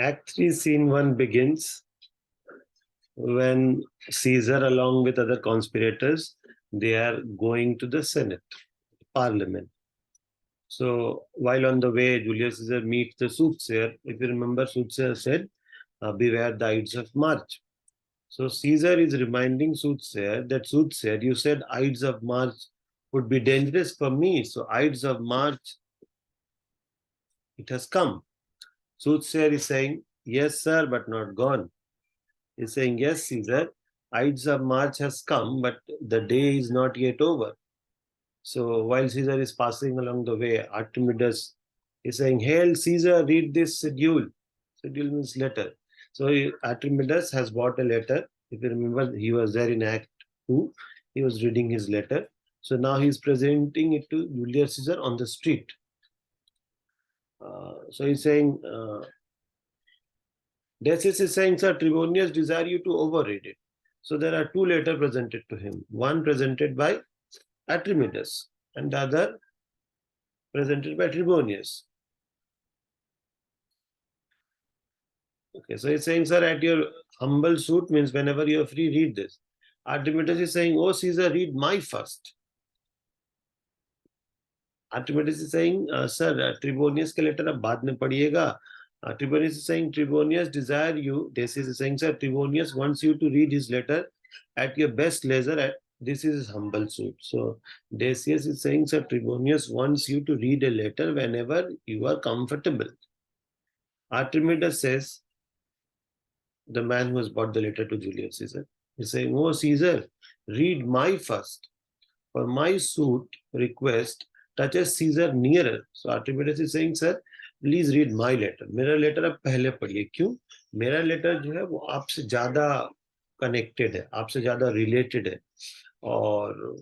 Act 3, Scene 1 begins when Caesar, along with other conspirators, they are going to the Senate, Parliament. So while on the way, Julius Caesar meets the soothsayer. If you remember, soothsayer said, beware the Ides of March. So Caesar is reminding soothsayer that, soothsayer, you said Ides of March would be dangerous for me. So Ides of March, it has come. Soothsayer is saying, yes, sir, but not gone. He's saying, yes, Caesar, Ides of March has come, but the day is not yet over. So while Caesar is passing along the way, Archimedes is saying, hail Caesar, read this schedule. Schedule means letter. So Archimedes has bought a letter. If you remember, he was there in Act 2. He was reading his letter. So now he's presenting it to Julius Caesar on the street. So he's saying, Decius is saying, sir, Trebonius desire you to overread it. So there are two letters presented to him. One presented by Archimedes and the other presented by Trebonius. Okay, so he's saying, sir, at your humble suit, means whenever you're free, read this. Archimedes is saying, oh, Caesar, read my first. Archimedes is saying, sir, Trebonius के letter अब बाद में पढ़िएगा. Trebonius is saying, Trebonius desire you. Decius is saying, sir, Trebonius wants you to read his letter at your best leisure. This is his humble suit. So Decius is saying, sir, Trebonius wants you to read a letter whenever you are comfortable. Archimedes says, the man who has brought the letter to Julius Caesar, is saying, oh, Caesar, read my first. For my suit request touches Caesar nearer. So Archimedes is saying, sir, please read my letter. मेरा letter आप पहले पढ़िए. क्यों? मेरा letter जो है वो आपसे ज्यादा कनेक्टेड है, आपसे ज्यादा रिलेटेड है. और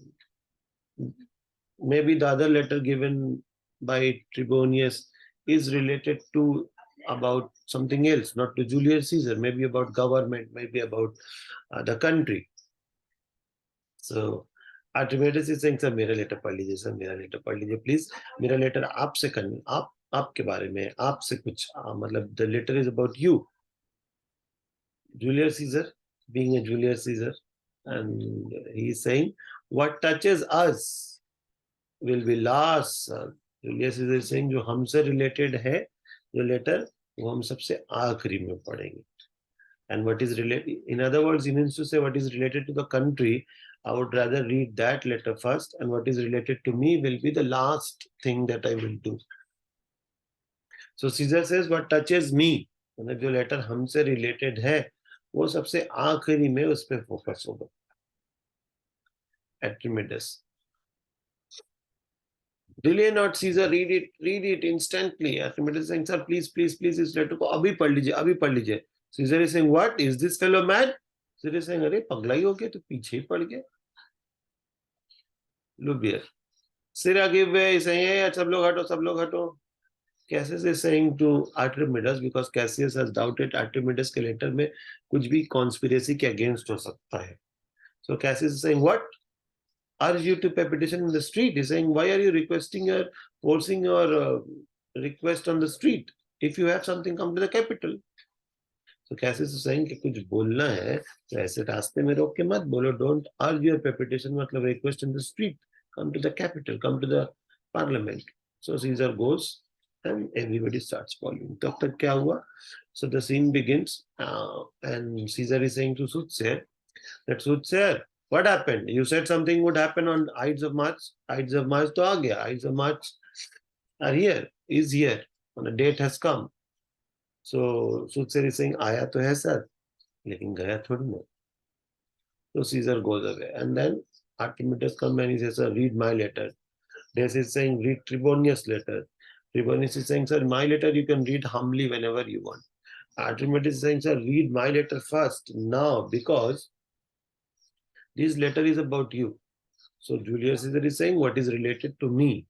maybe the other letter given by Trebonius is related to about something else, not to Julius Caesar, maybe about government, maybe about the country. So Archimedes is saying, sir, मेरा letter पढ़ लीजिए, sir मेरा letter पढ़ लीजिए please. मेरा letter आपसे करने, आपके बारे में, आपसे कुछ मतलब the letter is about you. Julius Caesar, being a Julius Caesar, and he is saying, what touches us will be last, sir. Julius Caesar is saying, जो हमसे related है, जो letter, वो हम सबसे आखिरी में पढ़ेंगे. And what is related, in other words, he means to say what is related to the country, I would rather read that letter first, and what is related to me will be the last thing that I will do. So Caesar says, what touches me, मतलब जो letter हमसे related है, वो सबसे आखिरी में उस पे focus होगा. Archimedes. Delay not, Caesar, read it instantly. Archimedes is saying, sir, please, इस letter को अभी पढ़ लीजिए. Caesar is saying, what? Is this fellow mad? Caesar is saying, अरे पगला ही हो गया, तो पीछे ही पड़ गया. Look here. Sira give way, is saying, hey, सब लोग हटो. Cassius is saying to Archimedes, because Cassius has doubted Archimedes के letter में कुछ भी conspiracy के against हो सकता है. So Cassius is saying, what? Urge you to pay petition in the street. He's saying, why are you forcing your request on the street? If you have something, come to the capital. So Cassius is saying कि कुछ बोलना है तो ऐसे रास्ते में रोक के मत बोलो. Don't urge your petition, मतलब request in the street. Come to the capital, come to the parliament. So Caesar goes and everybody starts following. तब तक क्या हुआ? So the scene begins and Caesar is saying to Soothsayer that, Soothsayer, what happened? You said something would happen on Ides of March. Ides of March to aa gaya. Ides of March are here, is here. And a date has come. So Soothsayer is saying, आया तो है sir, लेकिन गया थोड़ी ना. So Caesar goes away. And then Archimedes comes and he says, sir, read my letter. This is saying, read Trebonius' letter. Trebonius is saying, sir, my letter you can read humbly whenever you want. Archimedes is saying, sir, read my letter first now, because this letter is about you. So Julius Caesar is saying, what is related to me,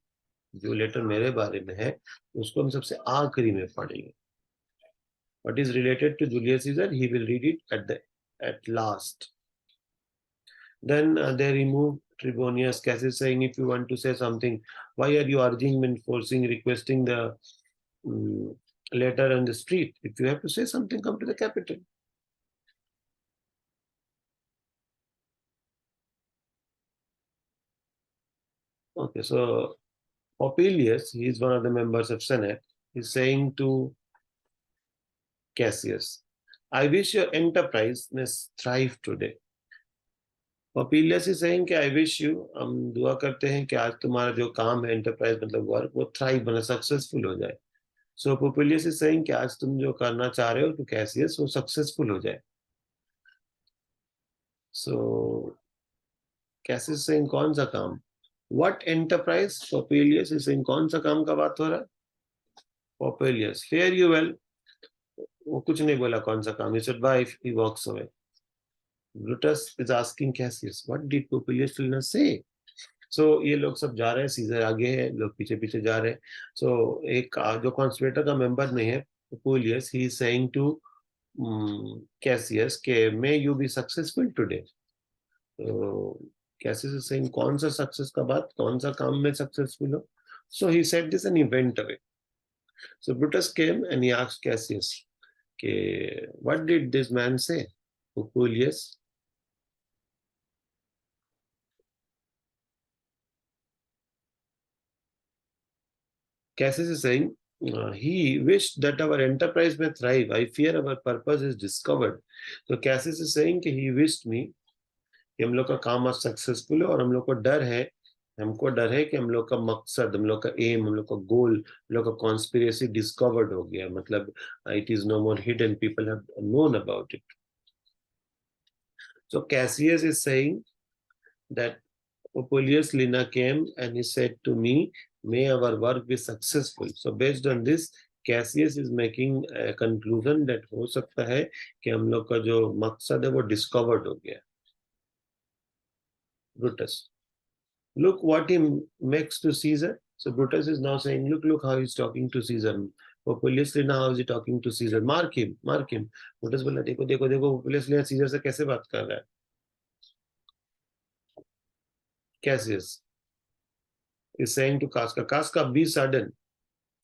जो letter मेरे बारे में है, उसको हम सबसे आखिरी में पढ़ेंगे. What is related to Julius Caesar, he will read it at last. Then they remove Trebonius. Cassius saying, if you want to say something, why are you urging and forcing, requesting the letter on the street. If you have to say something, come to the capital. Okay, so Popilius, he is one of the members of Senate, is saying to Cassius, I wish your enterprise may thrive today. Popilius is saying कि I wish you, हम दुआ करते हैं कि आज तुम्हारा जो काम है एंटरप्राइज मतलब वर्क वो थ्राइव बना सक्सेसफुल हो जाए. सो Popilius is saying कि आज तुम जो करना चाह रहे हो तो कैसियस वो सक्सेसफुल हो जाए. सो कैसियस saying कौन सा काम? What enterprise? Popilius is saying कौन सा काम का बात हो रहा है? Popilius, fare you well. वो कुछ नहीं बोला कौन सा काम. He said bye. He walks away. Brutus is asking Cassius, what did Popilius say? So ये लोग सब जा रहे हैं, सीजर आगे है, लोग पीछे पीछे जा रहे हैं. So एक जो कॉन्स्पिरेटर का मेंबर नहीं है, Popilius, he is saying to Cassius के may you be successful today. So Cassius is saying कौन सा सक्सेस का बात, कौन सा काम में सक्सेसफुल हो. So he said this and he went away. So Brutus came and he asked Cassius, okay, what did this man say? Popilius. Cassius is saying, he wished that our enterprise may thrive. I fear our purpose is discovered. So Cassius is saying कि he wished me कि हम लोग का काम आज successful है और हम लोग को डर है, हमको डर है कि हम लोग का मकसद, हम लोग का एम, हम लोग का गोल, हम लोग का कॉन्स्पिरेसी डिस्कवर्ड हो गया. मतलब it is no more hidden, people have known about it. So Cassius is saying that Popilius Lina came and he said to me, may our work be successful. So based on this, Cassius is making a conclusion that हो सकता है कि हम लोग का जो मकसद है वो डिस्कवर्ड हो गया. Brutus, look what he makes to Caesar. So Brutus is now saying, look how he's talking to Caesar. Popilius Lina, how is he talking to Caesar? Mark him. Brutus बोला देखो देखो देखो Popilius Lina Caesar से कैसे बात कर रहा है. Cassius is saying to Casca, be sudden.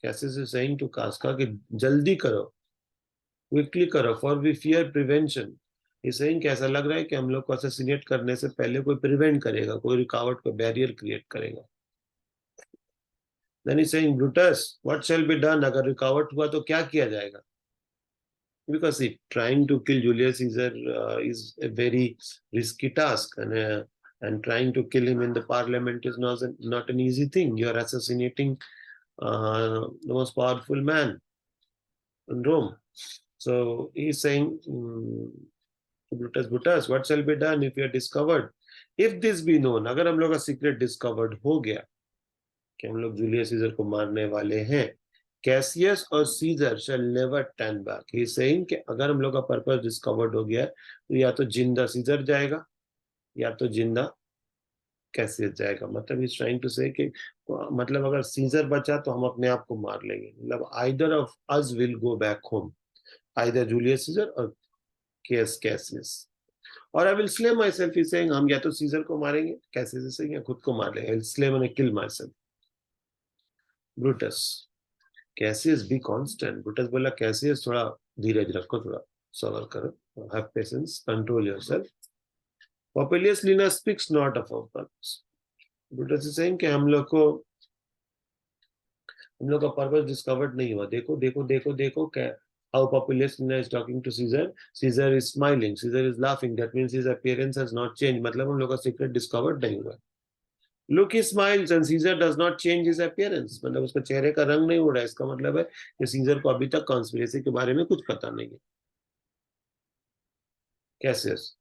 Cassius is saying to Casca कि जल्दी करो, क्विकली करो, फॉर वी फियर प्रिवेंशन. ये saying कि ऐसा लग रहा है कि हम लोग को असैसिनेट करने से पहले कोई प्रिवेंट करेगा, कोई रुकावट, कोई बैरियर क्रिएट करेगा. Then he's saying, Brutus, what shall be done? अगर रुकावट हुआ तो क्या किया जाएगा? Because trying to kill Julius Caesar is a very risky task, and trying to kill him in the parliament is not an easy thing. You are assassinating the most powerful man in Rome. So he's saying, Brutus, what shall be done if you are discovered? If this be known, अगर हम लोग का secret discovered हो गया कि हम लोग Julius Caesar को मारने वाले हैं, कैसियस और scissor shall never turn back. He is saying कि अगर हम लोग का पर्पस डिस्कवर्ड हो गया तो या तो जिंदा सीजर जाएगा या तो जिंदा कैसियस जाएगा. मतलब he's trying to say कि मतलब अगर सीजर बचा तो हम अपने आप को मार लेंगे. मतलब either of us will go back home, either Julius Caesar or Cassius. और I will slay myself. He's saying हम या तो सीजर को मारेंगे, कैसियस से, या खुद को मार लेंगे. I will slay and kill myself. Brutus, Cassius, be constant. Brutus बोला Cassius थोड़ा धीरज रखो, थोड़ा सबर करो, have patience, control yourself. Popilius Lina speaks not of our purpose. Brutus is saying कि हम लोग का पर्पस डिस्कवर्ड नहीं हुआ. देखो देखो देखो देखो क्या how Popilius Lina is talking to Caesar. Caesar is smiling, Caesar is laughing. That means his appearance has not changed. मतलब हम लोग का secret discovered नहीं हुआ. Look, he smiles and Caesar does not change his appearance. मतलब उसका चेहरे का रंग नहीं उड़ा. इसका मतलब है कि सीजर को अभी तक कॉन्स्पिरेसी के बारे में कुछ पता नहीं है. Cassius,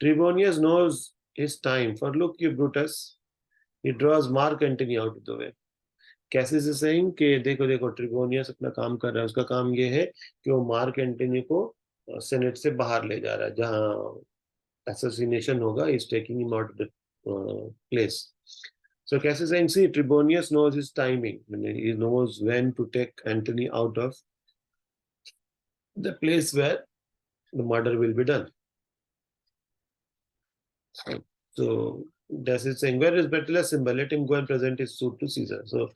Trebonius knows his time. For look, you Brutus, he draws Mark Antony out of the way. Cassius is saying कि देखो देखो ट्रिबोनियस अपना काम कर रहा है. उसका काम ये है कि वो मार्क एंटनी को सेनेट से बाहर ले जा रहा है, जहां assassination होगा. He is taking him out of the place. So Cassius is saying, see, Trebonius knows his timing. He knows when to take Antony out of the place where the murder will be done. So This is saying, where is Metellus Cimber? Let him go and present his suit to Caesar. So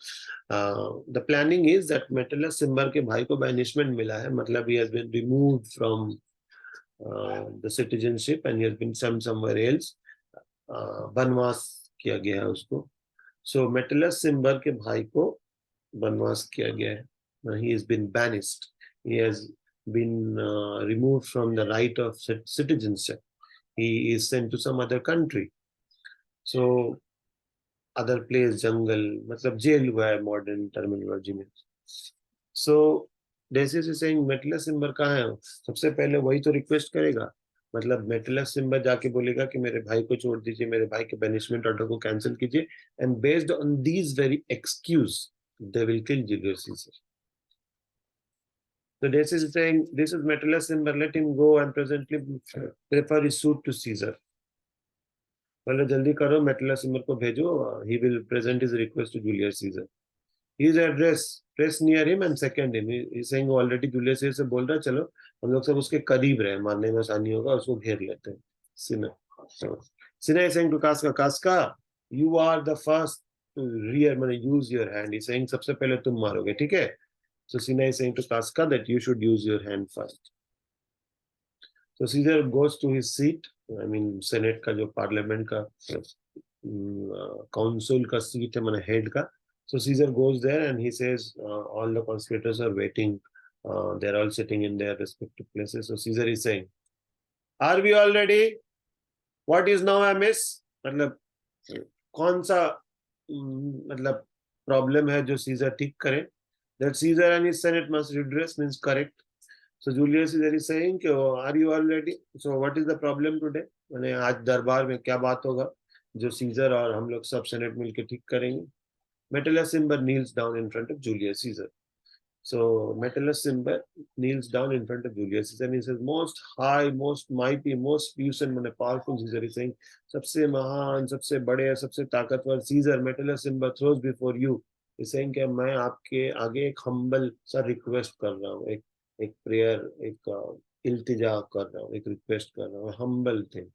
the planning is that Metellus Cimber के भाई को banishment मिला है, मतलब he has been removed from the citizenship and he has been sent somewhere else. बनवास किया गया है उसको. So Metellus Cimber के भाई को बनवास किया गया है. He has been banished. He has been removed from the right of citizenship. He is sent to some other country. So other place, jungle, मतलब जेल हुआ है modern terminology में. So Decius is saying Metellus Cimber कहाँ है? सबसे पहले वही तो रिक्वेस्ट करेगा. मतलब Metellus Cimber जाके बोलेगा कि मेरे भाई को छोड़ दीजिए, मेरे भाई के बेनिशमेंट ऑर्डर को कैंसिल कीजिए, and based on these very excuse they will kill Julius Caesar. So Decius is saying this is Metellus Cimber, let him go and presently prefer his suit to Caesar. बोले जल्दी करो, Metellus Cimber को भेजो, he will present his request to Julius Caesar. His address, press near him and second him. He is saying already Julius Caesar से बोल रहा, चलो हम लोग सब उसके करीब रहे, मारने में आसानी होगा, उसको घेर लेते हैं. Cinna. So Cinna is saying to Casca, Casca, you are the first to rear, मैंने use your hand. He is saying सबसे पहले तुम मारोगे, ठीक है? So Cinna is saying to Casca that you should use your hand first. So Caesar goes to his seat. I mean Senate का जो Parliament का Council का seat है, मैंने head का. So Caesar goes there and he says all the conspirators are waiting. They're all sitting in their respective places. So Caesar is saying, "Are we all ready? What is now amiss?" मतलब कौन सा मतलब problem है जो Caesar ठीक करे? That Caesar and his Senate must redress means correct. So Julius Caesar is saying, "Are you all ready? So what is the problem today?" मैंने आज दरबार में क्या बात होगा जो Caesar और हम लोग सब Senate मिलके ठीक करेंगे? Metellus Cimber kneels down in front of Julius Caesar. So Metellus Cimber kneels down in front of Julius Caesar and he says, most high, most mighty, most puissant, and powerful Caesar is saying, सबसे महान, सबसे बड़े, सबसे ताकतवर Caesar, Metellus Cimber throws before you. He's saying कि मैं आपके आगे एक humble सा request कर रहा हूँ, एक prayer, एक इल्तिजा कर रहा हूँ, एक request कर रहा हूँ, humble thing.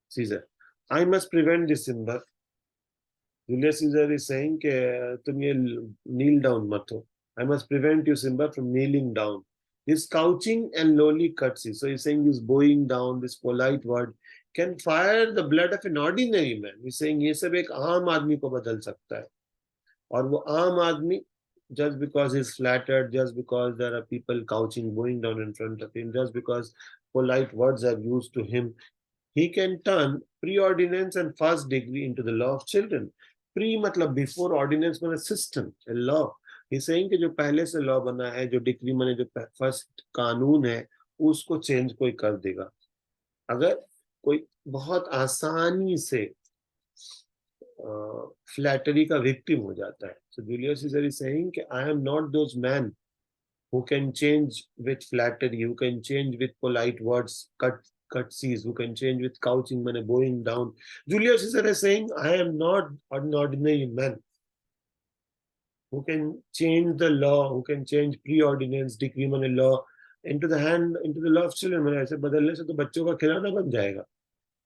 Caesar, I must prevent this Cimber. Julius Caesar is saying कि तुम ये kneel down मत हो. I must prevent you, Simba, from kneeling down. This couching and lowly curtsy. So he's saying this bowing down, this polite word, can fire the blood of an ordinary man. He's saying ये सब एक आम आदमी को बदल सकता है. और वो आम आदमी, just because he's flattered, just because there are people couching, bowing down in front of him, just because polite words are used to him, he can turn preordinance and first degree into the law of children. Pre मतलब before ordinance मतलब system, a law. He's saying कि जो पहले से law बना है, जो decree माने जो फर्स्ट कानून है, उसको चेंज कोई कर देगा अगर कोई बहुत आसानी से फ्लैटरी का विक्टिम हो जाता है. So Julius Caesar is saying कि I am not those men who can change with flattery, who can change with polite words, curtsies, who can change with couching, माने bowing down. Julius Caesar is saying I am not an ordinary man who can change the law, who can change pre-ordinance, decree माने law into the law of children. मैंने ऐसे बदलने से तो बच्चों का खिलौना बन जाएगा.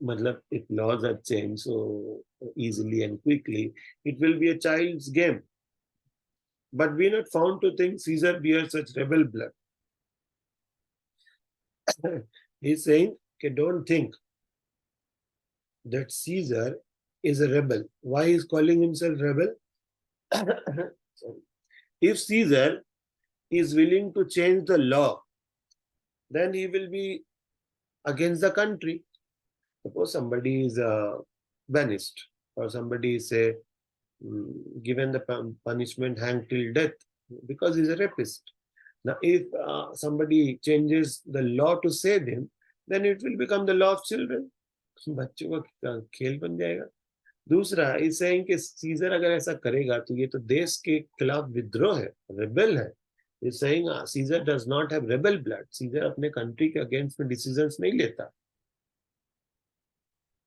मतलब if laws are changed so easily and quickly, it will be a child's game. But we are not found to think Caesar bears such rebel blood. He's saying, okay, don't think that Caesar is a rebel. Why is calling himself rebel? If Caesar is willing to change the law, then he will be against the country. Suppose somebody is banished or somebody is given the punishment hanged till death because he's a rapist. Now, if somebody changes the law to save him, then it will become the law of children. बच्चों का खेल बन जाएगा. दूसरा, इस saying कि scissor अगर ऐसा करेगा तो ये तो देश के खिलाफ विद्रोह है, रेबल है. इस saying Caesar does not have rebel blood. Caesar अपने country के against में decisions नहीं लेता.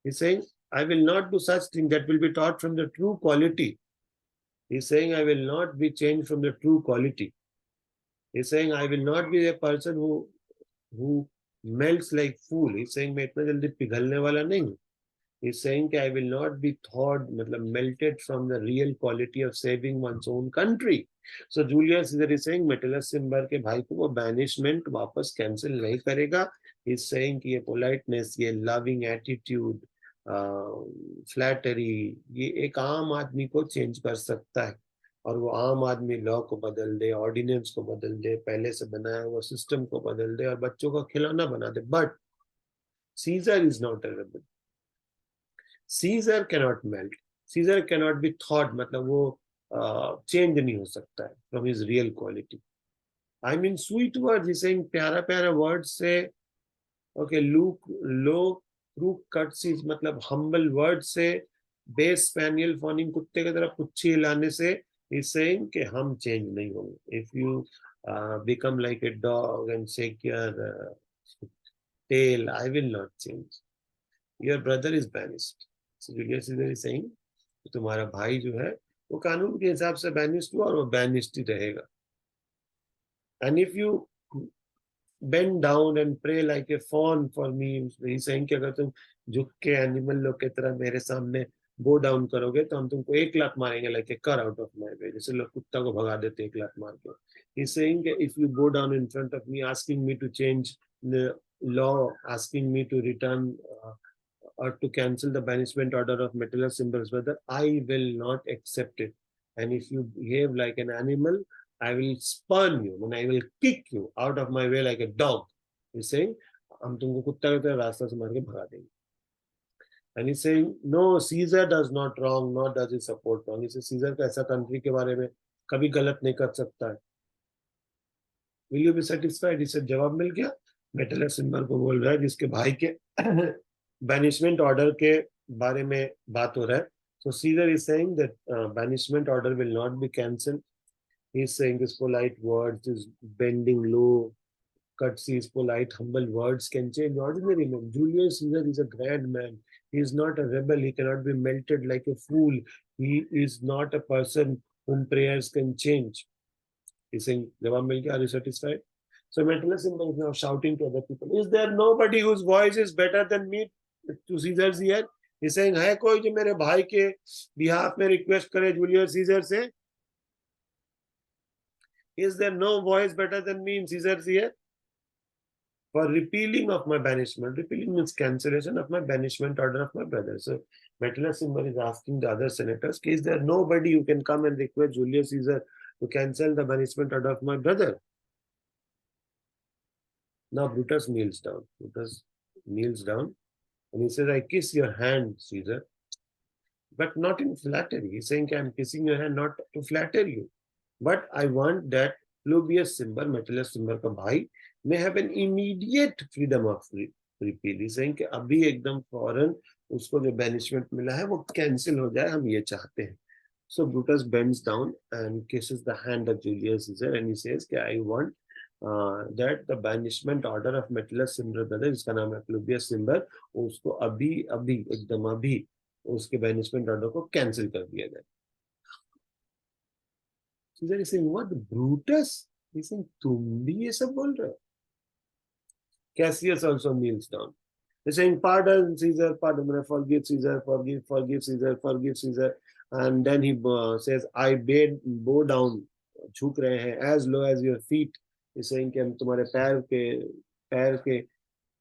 He's saying, I will not do such thing that will be taught from the true quality. He's saying, I will not be changed from the true quality. He's saying, I will not be a person who melts like fool. He's saying, मैं इतना जल्दी पिघलने वाला नहीं हूँ. He's saying I will not be thawed, मतलब melted from the real quality of saving one's own country. So Julius Caesar is saying Metellus Cimber के भाई को वो banishment वापस cancel नहीं करेगा. He's saying कि ये politeness, ये loving attitude, flattery, ये एक आम आदमी को change कर सकता है. और वो आम आदमी लॉ को बदल दे, ऑर्डिनेंस को बदल दे, पहले से बनाया हुआ सिस्टम को बदल दे और बच्चों का खिलौना बना दे. But Caesar is not a rebel. Caesar cannot melt. Caesar cannot be thought, मतलब वो चेंज नहीं हो सकता है from his real quality. I mean sweet word, जिसे प्यारा प्यारा वर्ड से. Okay, look low crook curtsies, मतलब हम्बल वर्ड से, बेस स्पैनियल फॉनिंग कुत्ते की तरह पुच्छी हिलाने से इज सेइंग कि हम चेंज नहीं होंगे. If you become like a dog and shake your tail, I will not change. Your brother is banished. So Julius Caesar is saying, तुम्हारा भाई जो है वो कानून के हिसाब से बैनिस्ड हुआ और वो बैनिस्ड ही रहेगा. And if you bend down and pray like a fawn for me, he's saying कि अगर तुम झुक के एनिमल लोग की तरह मेरे सामने बो डाउन करोगे तो हम तुमको एक लात मारेंगे, like a cur out of my way, जैसे लोग कुत्ता को भगा देते एक लात मार के. He's saying that if you go down in front of me asking me to change the law, asking me to return or to cancel the banishment order of Metellus Cimber's brother, I will not accept it. And if you behave like an animal, I will spurn you and I will kick you out of my way like a dog. He's saying, हम तुमको कुत्ता की तरह रास्ता से मार के भगा देंगे. And he's saying, no, Caesar does not wrong, nor does he support wrong. He says, Caesar का ऐसा कंट्री के बारे में कभी गलत नहीं कर सकता है. Will you be satisfied? He said, जवाब मिल गया. मेटलस सिम्बर को बोल रहा है जिसके भाई के बैनिशमेंट ऑर्डर के बारे में बात हो रहा है. So Caesar is saying that banishment order will not be cancelled. He's saying his polite words, his bending low, courtesies, polite, humble words can change ordinary men. Julius Caesar is a grand man. He is not a rebel. He cannot be melted like a fool. He is not a person whom prayers can change. He's saying, Jawab mil gaya, are you satisfied? So Metellus Cimber is now shouting to other people, is there nobody whose voice is better than me to Caesar's ear? He's saying, है कोई जो मेरे भाई के behalf में request करे Julius Caesar से? Is there no voice better than me in Caesar's ear for repealing of my banishment? Repealing means cancellation of my banishment order of my brother. So Metellus Cimber is asking the other senators, is there nobody who can come and request Julius Caesar to cancel the banishment order of my brother? Now Brutus kneels down. Brutus kneels down and he says, I kiss your hand, Caesar, but not in flattery. He's saying, I'm kissing your hand not to flatter you, but I want that Julius Cimber, Metellus Cimber का भाई, may have an immediate freedom of repeal. He's saying कि अभी एकदम फौरन उसको जो banishment मिला है वो cancel हो जाए, हम ये चाहते हैं. So Brutus bends down and kisses the hand of Julius Caesar and he says कि I want that the banishment order of Metellus Cimber brother, जिसका नाम है Julius Cimber, उसको अभी अभी एकदम अभी उसके banishment order को cancel कर दिया जाए. Caesar is saying, what, Brutus? He's saying, तुम भी ये सब बोल रहे हो? Cassius also kneels down. He's saying, pardon Caesar, pardon, forgive Caesar, forgive Caesar, forgive Caesar. And then he says, I bow down, झुक रहे हैं, as low as your feet. He's saying कि हम तुम्हारे पैर के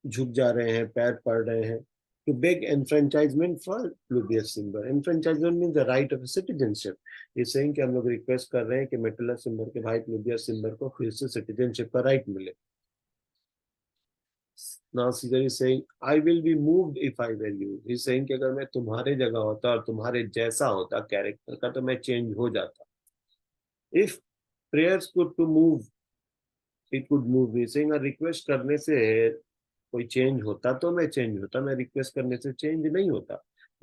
झुक जा रहे हैं, पैर पड़ रहे हैं. To beg enfranchisement for Julius Cimber. Enfranchisement means the right of citizenship. He's saying कि हम लोग रिक्वेस्ट कर रहे हैं कि मेटलस सिम्बर के भाई Julius Cimber को फिर से सिटीजनशिप का राइट मिले. Now Caesar is saying, I will be moved if I were you. He's saying कि अगर मैं तुम्हारे जगह होता और तुम्हारे जैसा होता कैरेक्टर का तो मैं चेंज हो जाता. If prayers could to move, it could move me. Saying a request करने से कोई चेंज होता तो मैं चेंज होता, मैं रिक्वेस्ट करने से चेंज नहीं होता.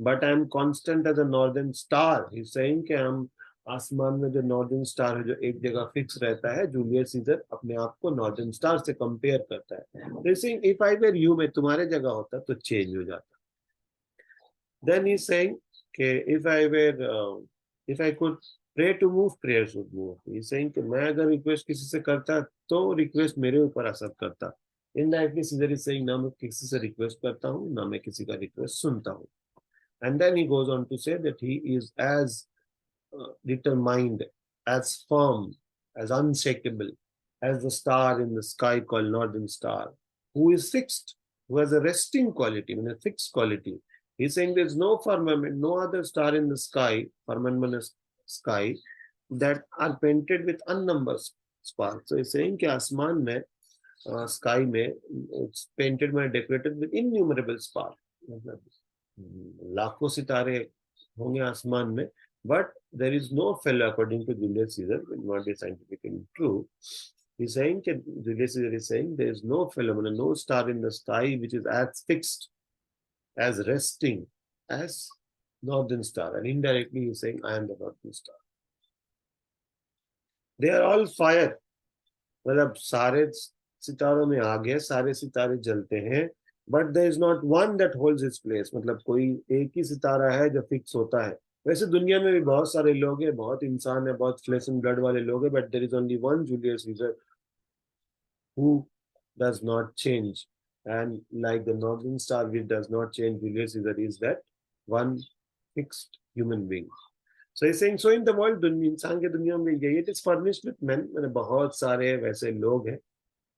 But I am constant as a northern star. He saying कि हम आसमान में जो नॉर्दर्न स्टार है जो एक जगह फिक्स रहता है, जूलियस सीजर अपने आप को नॉर्दर्न स्टार से कंपेयर करता है. Saying if I were you, मैं तुम्हारे जगह होता तो चेंज हो जाता. देन ही सेइंग कि if I could pray to move, prayers would move. He saying कि मैं अगर रिक्वेस्ट किसी से करता तो रिक्वेस्ट मेरे ऊपर असर करता. इनडायरेक्टली सीजर इज सेइंग, ना मैं किसी से रिक्वेस्ट करता हूँ ना मैं किसी का रिक्वेस्ट सुनता हूँ. And then he goes on to say that he is as determined, as firm, as unshakable as the star in the sky called Northern Star, who is fixed, who has a resting quality, I mean a fixed quality. He's saying there's no firmament, no other star in the sky, firmament sky, that are painted with unnumbered sparks. So he's saying कि आसमान में sky में it's painted में decorated with innumerable sparks. मतलब लाखों सितारे होंगे आसमान में, but there is no fellow, according to Julius Caesar, will not be scientifically true. He's saying that Julius Caesar is saying there is no phenomenon, no star in the sky which is as fixed, as resting as Northern Star. And indirectly he's saying, I am the Northern Star. They are all fire. मतलब सारे सितारों में आग है, सारे सितारे जलते हैं, but there is not one that holds its place. मतलब कोई एक ही सितारा है जो फिक्स होता है. वैसे दुनिया में भी बहुत सारे लोग हैं, बहुत इंसान है, बहुत फ्लेश एंड ब्लड वाले लोग हैं, but there is only one Julius Caesar who does not change. And like the Northern Star, which does not change, Julius Caesar is that one fixed human being. So he's saying, so in the world, इंसान के दुनिया में यही, it is furnished with men, मैंने बहुत सारे वैसे लोग हैं,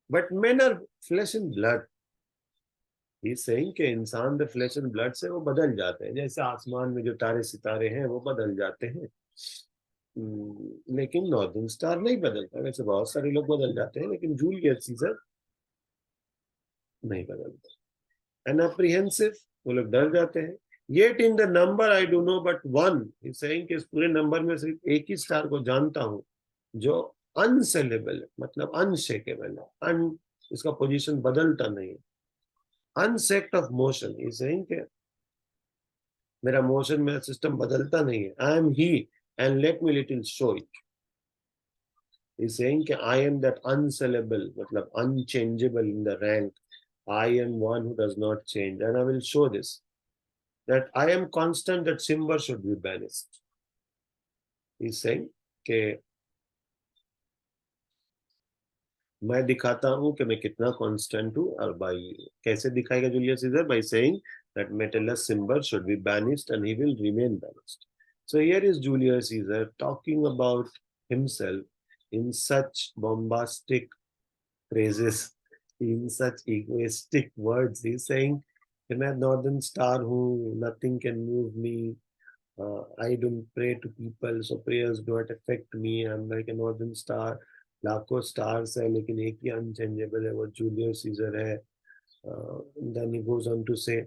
but men are flesh and blood. He's saying कि इंसान the flesh and blood से वो बदल जाते हैं, जैसे आसमान में जो तारे सितारे हैं वो बदल जाते हैं, लेकिन नॉर्दर्न स्टार नहीं बदलता. वैसे बहुत सारे लोग बदल जाते हैं, लेकिन जूलियस सीजर नहीं बदलता. अनअप्रीहेंसिव, वो लोग डर जाते हैं. Yet in the number I do know but one. He's saying कि इस पूरे नंबर में सिर्फ एक ही स्टार को जानता हूं जो अनसेलेबल है, मतलब अनशेकेबल है, इसका पोजीशन बदलता नहीं है. अनसेक्ट ऑफ मोशन. He's saying कि मेरा मोशन, मेरा सिस्टम बदलता नहीं है. I am he and let me little show it. He's saying कि I am that unsellable, मतलब unchangeable in the rank. I am one who does not change, and I will show this. That I am constant, that Simba should be banished. He's saying कि मैं दिखाता हूं कि मैं कितना constant हूं, और भाई कैसे दिखाएगा Julius Caesar? By saying that Metellus Cimber should be banished and he will remain banished. So here is Julius Caesar talking about himself in such bombastic phrases, in such egoistic words. He's saying कि मैं northern star हूँ, nothing can move me. I don't pray to people, so prayers don't affect me. I'm like a northern star. लाखों stars है, लेकिन एक ही unchangeable है, वो Julius Caesar है. Then he goes on to say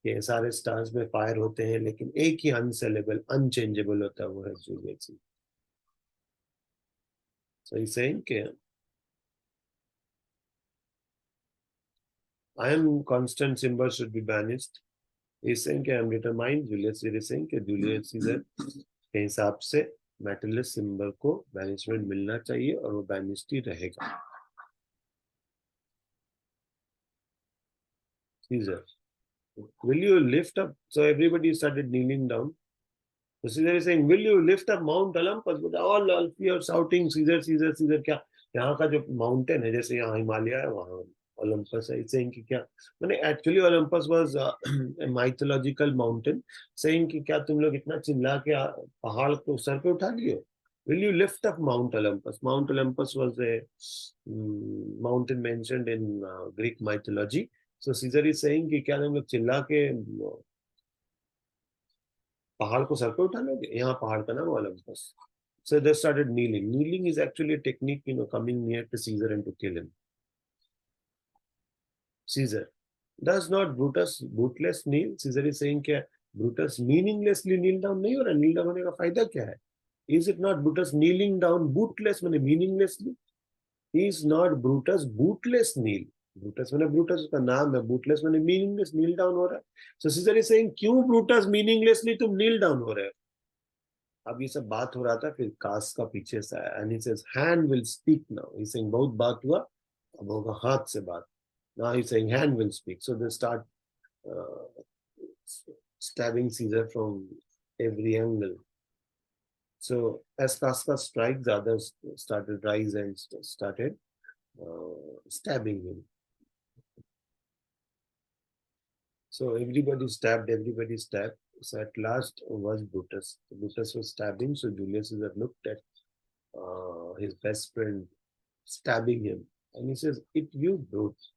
कि सारे स्टार्स में फायर होते हैं, लेकिन एक ही अनसेलेबल, अनचेंजेबल होता है, वो है Julius scissor. So he's saying कि I am constant, Simba should be banished. He's saying कि I am determined. Julius Caesar is saying कि Julius Caesar के हिसाब से मेटलस सिंबल को बैनिशमेंट मिलना चाहिए और वो बैनिश्ड ही रहेगा. Caesar, will you lift up? So everybody started kneeling down. So Caesar is saying, will you lift up Mount Olympus? But all fear shouting, Caesar, Caesar, Caesar. क्या यहाँ का जो माउंटेन है, जैसे यहाँ हिमालय है, वहाँ Olympus है. Saying कि क्या, मैंने actually Olympus was a mythological mountain. Saying कि क्या तुम लोग इतना चिल्ला के पहाड़ को सर पे उठा लिए? Will you lift up Mount Olympus? Mount Olympus was a mountain mentioned in Greek mythology. So Caesar is saying कि क्या तुम लोग चिल्ला के पहाड़ को सर पे उठा लोगे? यहाँ पहाड़ का नाम Olympus. So they started kneeling. Kneeling is actually a technique, coming near to Caesar and to kill him. Caesar, does not Brutus bootless kneel? Caesar is saying कि Brutus meaninglessly kneel down नहीं हो रहा. kneel down होने का फायदा क्या है? Is it not Brutus kneeling down bootless माने meaninglessly? Is not Brutus bootless kneel? Brutus माने Brutus उसका नाम है, bootless माने meaningless kneel down हो रहा है. So Caesar is saying क्यों Brutus meaninglessly तुम kneel down हो रहे हो? अब ये सब बात हो रहा था, फिर कास का पीछे से आया, and he says hand will speak now. He's saying बहुत बात हुआ, अब होगा हाथ से बात. Now he's saying hand will speak. So they start stabbing Caesar from every angle. So as Casca strikes, the others started rise and started stabbing him. So everybody stabbed, everybody stabbed. So at last was Brutus. Brutus was stabbing, so Julius Caesar looked at his best friend stabbing him, and he says, "It you, Brutus."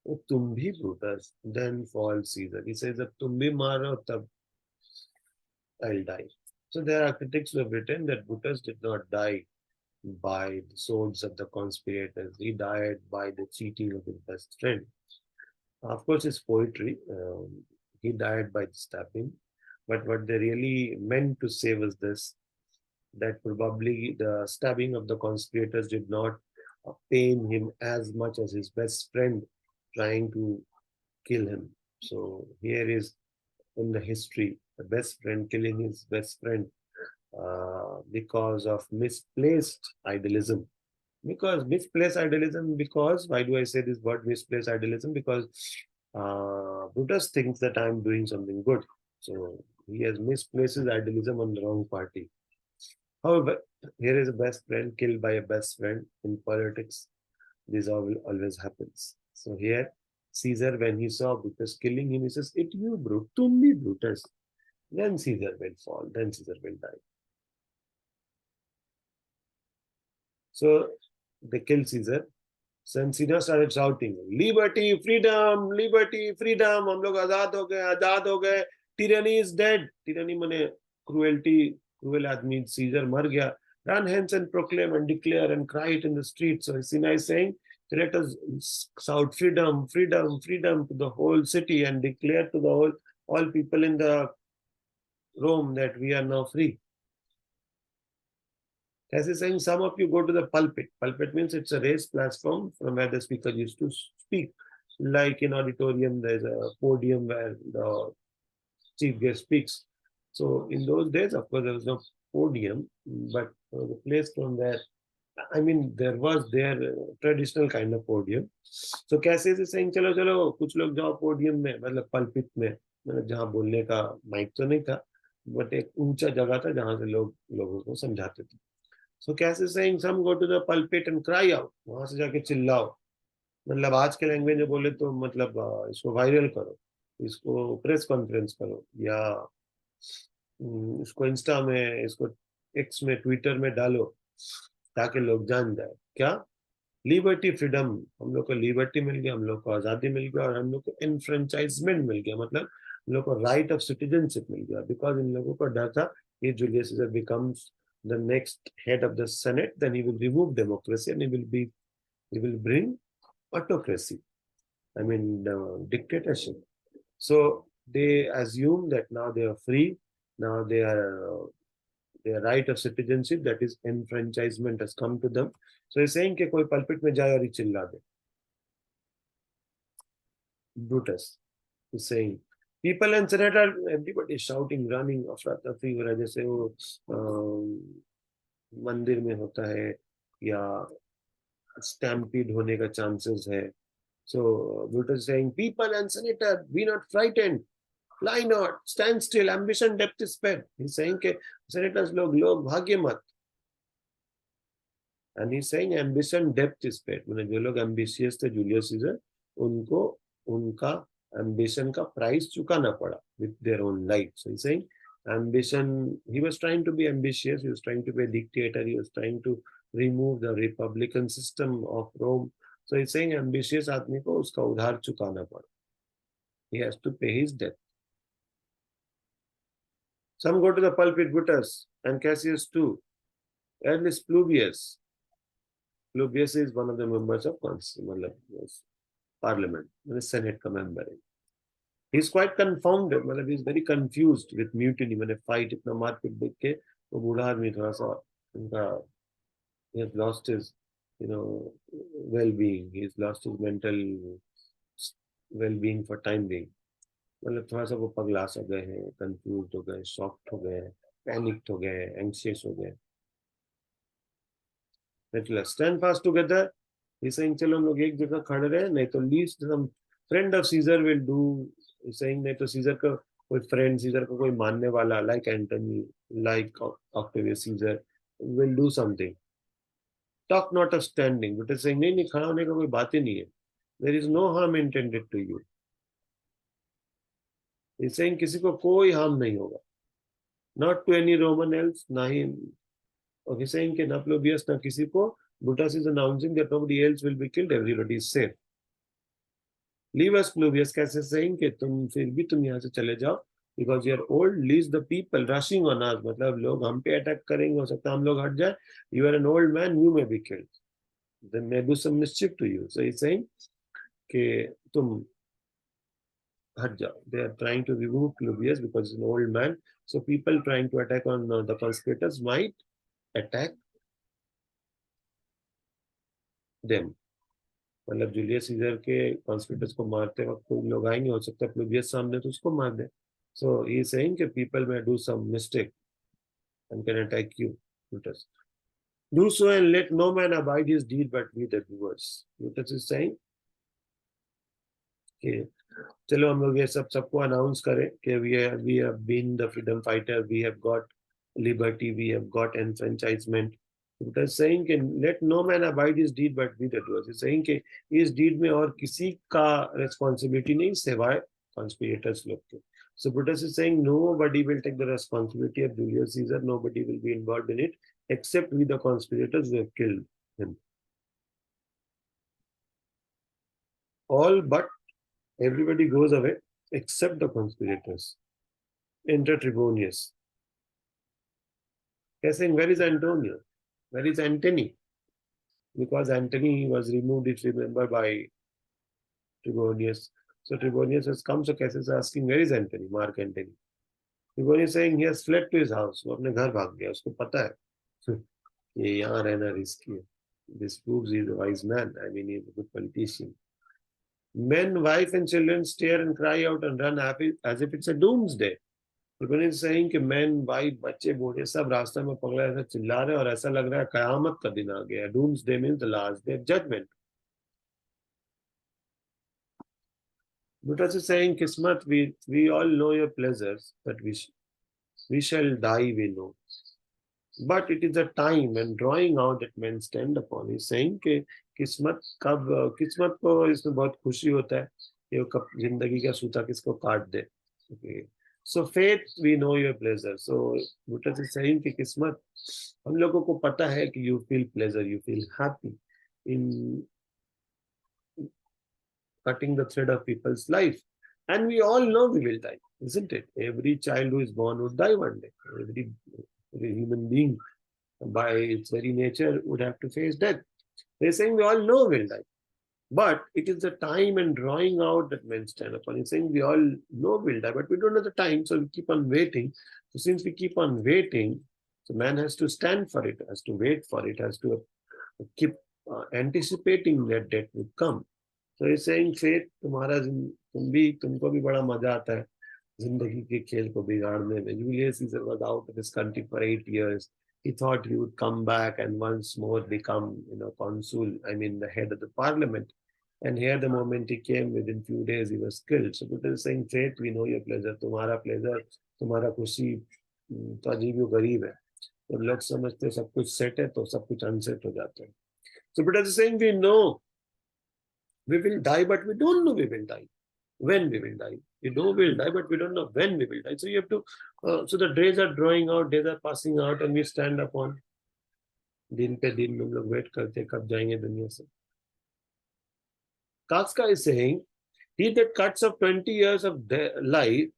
"Oh, तुम भी Brutus." Then falls Caesar. He says, "अब तुम भी मारो तब I'll die." So there are critics who have written that Brutus did not die by the swords of the conspirators. He died by the cheating of his best friend. Of course, it's poetry. He died by the stabbing. But what they really meant to say was this, that probably the stabbing of the conspirators did not pain him as much as his best friend trying to kill him. So here is in the history, the best friend killing his best friend because of misplaced idealism. Because why do I say this word misplaced idealism? Because Brutus thinks that I'm doing something good. So he has misplaced his idealism on the wrong party. However, here is a best friend killed by a best friend in politics. This always happens. So here, Caesar, when he saw Brutus killing him, he says, "It you, Brutus, tum bhi Brutus." Then Caesar will fall. Then Caesar will die. So they kill Caesar. Caesar started shouting, "Liberty, freedom, liberty, freedom. हम लोग आजाद हो गए, आजाद हो गए. Tyranny is dead." Tyranny मने cruelty, cruel आदमी. Caesar मर गया. "Run hence and proclaim and declare and cry it in the streets." So Caesar is saying, let us shout freedom, freedom, freedom to the whole city and declare to the all people in the Rome that we are now free. As he's saying, some of you go to the pulpit. Pulpit means it's a raised platform from where the speaker used to speak. Like in auditorium, there's a podium where the chief guest speaks. So in those days, of course, there was no podium, but the place from where, I mean, there was their traditional kind of podium. So कैसे से saying चलो चलो कुछ लोग जाओ podium में, मतलब pulpit में, मतलब जहाँ बोलने का माइक तो नहीं था, बट एक ऊंचा जगह था जहाँ से लोग लोगों को समझाते थे. So कैसे saying some go to the pulpit and cry out, वहां से जाके चिल्लाओ. मतलब आज के लैंग्वेज में बोले तो मतलब इसको वायरल करो, इसको प्रेस कॉन्फ्रेंस करो, या इसको इंस्टा में, इसको एक्स में, ट्विटर में डालो ताकि लोग जान जाए. क्या? Liberty, freedom. हम लोग को लिबर्टी मिल गया, हम लोग को आजादी मिल गया, और हम लोग को एनफ्रेंचाइजमेंट मिल गया, मतलब हम लोग को राइट ऑफ सिटीजनशिप मिल गया. बिकॉज इन लोगों को डर था कि Julius scissor becomes the next head of the Senate, then he will remove democracy and he will bring autocracy. I mean, dictatorship. So they assume that now they are free. Now their right of citizenship, that is enfranchisement, has come to them. So he's saying कि कोई pulpit में जाए और ही चिल्ला दे. Brutus is saying, people and senator, everybody is shouting, running, अफरा-तफरी हो रहा है, जैसे वो मंदिर में होता है या स्टैम्पीड होने का चांसेस है. So Brutus is saying, people and senator, be not frightened, fly not, stand still, ambition, depth is sped. He's saying कि senators लोग भाग्य मत. And he's saying ambition, depth is sped. मतलब जो लोग ambitious थे जूलियस सीजर, उनको उनका ambition का प्राइस चुकाना पड़ा with their own life. So he's saying ambition, he was trying to be ambitious, he was trying to be a dictator, he was trying to remove the republican system of Rome. So he's saying ambitious आदमी को उसका उधार चुकाना पड़ा. He has to pay his debt. Some go to the pulpit, Brutus and Cassius too. At least Pluvius. Pluvius is one of the members of parliament, the Senate member. He's quite confounded, he's very confused with mutiny. Fight इतना मारपीट देख के वो बूढ़ा आदमी थोड़ा सा उनका, he has lost his well-being, he's lost his mental well-being for time being. थोड़ा सा वो पगला सा गए हैं, कंफ्यूज हो गए, शॉक्ड हो गए, पैनिक्ड हो गए, एंग्शियस हो गए. Let's stand fast together. He's saying चलो हम लोग एक जगह खड़े रहे, नहीं तो least some friend of Caesar will do. He's saying नहीं तो सीजर का कोई फ्रेंड, सीजर का कोई मानने वाला, like Antony, like Octavius Caesar, will do something. Talk not of standing, but saying नहीं नहीं, खड़ा होने का कोई बात ही नहीं है. There is no harm intended to you. He's saying किसी को कोई harm नहीं होगा. Not to any Roman else, ना ही. Okay, saying कि ना Plubius ना किसी को. Brutus is announcing that nobody else will be killed. Everybody is safe. Leave us, Plubius. कैसे saying कि तुम यहाँ से चले जाओ. Because you are old, leaves the people rushing on us. मतलब लोग हम पे अटैक करेंगे, हो सकता है हम लोग हट जाए. You are an old man, you may be killed. They may do some mischief to you. So he's saying कि तुम हट जाओ. They are trying to remove Plubius because he's an old man. So people trying to attack on the conspirators might attack them. मतलब Julius Caesar के conspirators को मारते वक्त कोई लोग आएंगे, हो सकता है प्लूबियस सामने तो उसको मार दे. So he is saying that people may do some mistake and can attack you. Brutus. Do so and let no man abide his deed but we the doers. Brutus is saying कि चलो हम लोग ये सबको announce करें कि we have been the freedom fighter, we have got liberty, we have got enfranchisement. It is saying कि let no man abide his deed but we the doers. It's saying कि इस deed में और किसी का responsibility नहीं सिवाय conspirators लोग के. So Brutus is saying nobody will take the responsibility of Julius Caesar, nobody will be involved in it except we the conspirators who have killed him. All but everybody goes away except the conspirators. Enter Trebonius. He's saying, where is Antonio? Where is Antony? Because Antony was removed, if you remember, by Trebonius. So Trebonius has come, so Cassius is asking, where is Antony? Mark Antony. Trebonius is saying he has fled to his house. वो अपने घर भाग गया, उसको पता है ये यहाँ रहना रिस्की है. This proves he is a wise man. I mean, he is a good politician. Men, wife and children stare and cry out and run happy as if it's a doomsday. People is saying कि men, wife, बच्चे, बूढ़े सब रास्ते में पगला ऐसा चिल्ला रहे और ऐसा लग रहा है कयामत का दिन आ गया. Doomsday means the last day of judgment. Buddha is saying किस्मत, we all know your pleasures, but we shall die, we know. But it is a time and drawing out that men stand upon. He's saying कि किस्मत को इसमें बहुत खुशी होता है कि वो कब जिंदगी का सूता किसको काट दे. Okay. So fate, we know your pleasure. So Buddha is saying कि किस्मत, हम लोगों को पता है कि you feel pleasure, you feel happy in cutting the thread of people's life. And we all know we will die, isn't it? Every child who is born would die one day. Every human being by its very nature would have to face death. They're saying we all know we'll die. But it is the time and drawing out that men stand upon. He's saying we all know we'll die, but we don't know the time, so we keep on waiting. So since we keep on waiting, the man has to stand for it, has to wait for it, has to keep anticipating that death will come. So he's saying fate, तुमको भी बड़ा मजा आता है जिंदगी के खेल को बिगाड़ने में. Julius Caesar was out of his country for 8 years. He thought he would come back and once more become, consul, I mean, the head of the parliament. And here, the moment he came, within few days, he was killed. So Buddha is saying, fate, we know your pleasure. तुम्हारा pleasure, तुम्हारा खुशी, तो अजीब व गरीब है. तो लोग समझते सब कुछ सेट है, तो सब कुछ अनसेट हो जाता है. So Buddha is saying, we know we will die, but we don't know we will die. When we will die. We know we will die, but we don't know when we will die. So you have to, so the days are drawing out, days are passing out, and we stand upon. दिन पे दिन हम लोग wait करते कब जाएंगे दुनिया से. Kafka is saying, he that cuts off 20 years of life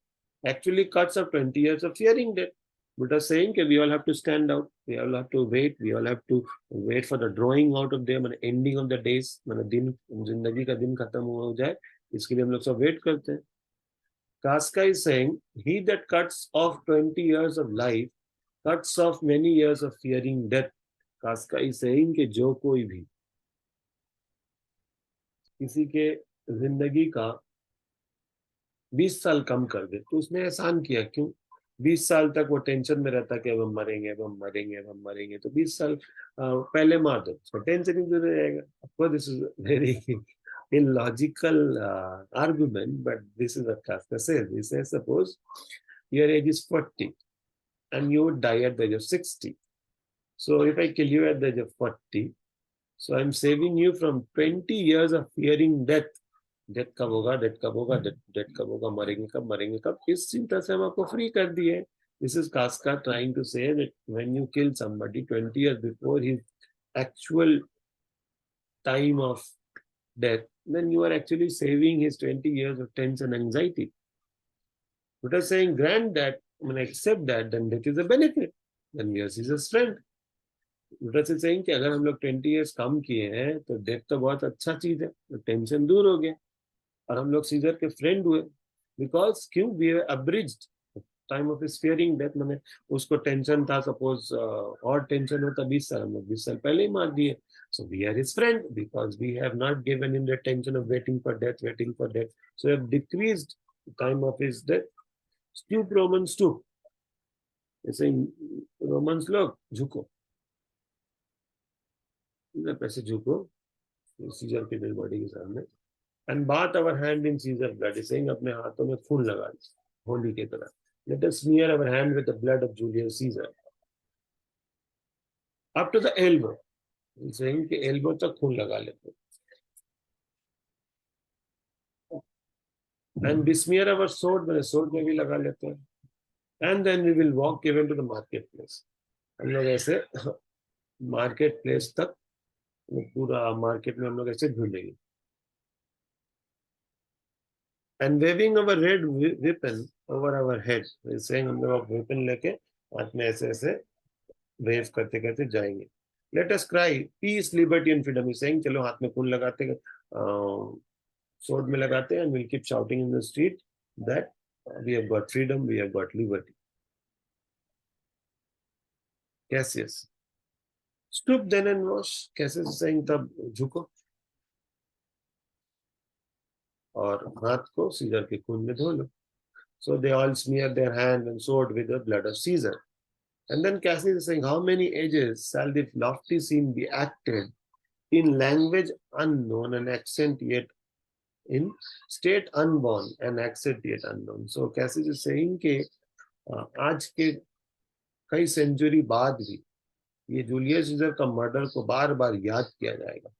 actually cuts off 20 years of fearing death. Buddha is saying that we all have to stand out, we all have to wait, we all have to wait for the drawing out of them and ending of the days. मतलब दिन जिंदगी का दिन खत्म हो जाए, इसके लिए हम लोग सब वेट करते हैं. Kafka is saying, he that cuts off 20 years of life cuts off many years of fearing death. Kafka is saying कि जो कोई भी किसी के जिंदगी का 20 साल कम कर दे तो उसने एहसान किया. क्यों? 20 साल तक वो टेंशन में रहता कि अब हम मरेंगे, अब हम मरेंगे, अब हम मरेंगे, तो 20 साल पहले मार दो, तो टेंशन ही दूर रहेगा. Of course, this is very illogical argument, but this is what Kafka says. He says, suppose your age is 40 and you would die at the age of 60. So if I kill you at the age of 40, so I'm saving you from 20 years of fearing death death कब होगा, death कब होगा, death कब होगा, मरेंगे कब, इस चिंता से हम आपको फ्री कर दिए. This is Kafka trying to say that when you kill somebody 20 years before his actual time of death, then you are actually saving his 20 years of tension and anxiety. But are saying grant that, I mean accept that, then that is a benefit. Then yours is a strength. But is saying कि अगर हम लोग 20 years कम किए हैं तो death तो बहुत अच्छा चीज है, तो टेंशन दूर हो गया और हम लोग सीजर के फ्रेंड हुए. बिकॉज क्यों वी अब्रिज्ड टाइम ऑफ स्फियरिंग डेथ. मैंने उसको टेंशन था सपोज और टेंशन होता 20 साल, हम लोग 20 साल पहले ही मार दिए. So we are his friend because we have not given him the tension of waiting for death, waiting for death. So we have decreased the time of his death. Stoop Romans too. जैसे Romans लोग झुको, पैसे झुको scissor की dead body के सामने. And bath our hand in Caesar blood, इसे अपने हाथों में खून लगा दे होली की तरह. Let us smear our hand with the blood of Julius Caesar up to the elbow. saying कि एल्बो तक खून लगा लेते. एंड बिस्मियर अवर सोर्ड, मैंने सोर्ड में भी लगा लेते हैं. And then we will walk even to the market place. हम लोग ऐसे मार्केट प्लेस तक, पूरा मार्केट में हम लोग ऐसे ढूंढेंगे. And waving our red weapon over our head, saying हम लोग वेपन लेके हाथ में ऐसे ऐसे वेव करते करते जाएंगे. Let us cry peace liberty and freedom, saying चलो हाथ में खून लगाते, sword में लगाते हैं, and we'll keep shouting in the street that we have got freedom, we have got liberty. Cassius stoop then and wash. Cassius saying तब झुको और हाथ को सीजर के खून में धो लो. So they all smear their hand and sword with the blood of Caesar. And then Cassius is saying, how many ages shall the lofty scene be acted in language unknown and accent yet in state unborn and accent yet unknown. So Cassius is saying कि आज के कई century बाद भी ये Julius Caesar का murder को बार बार याद किया जाएगा.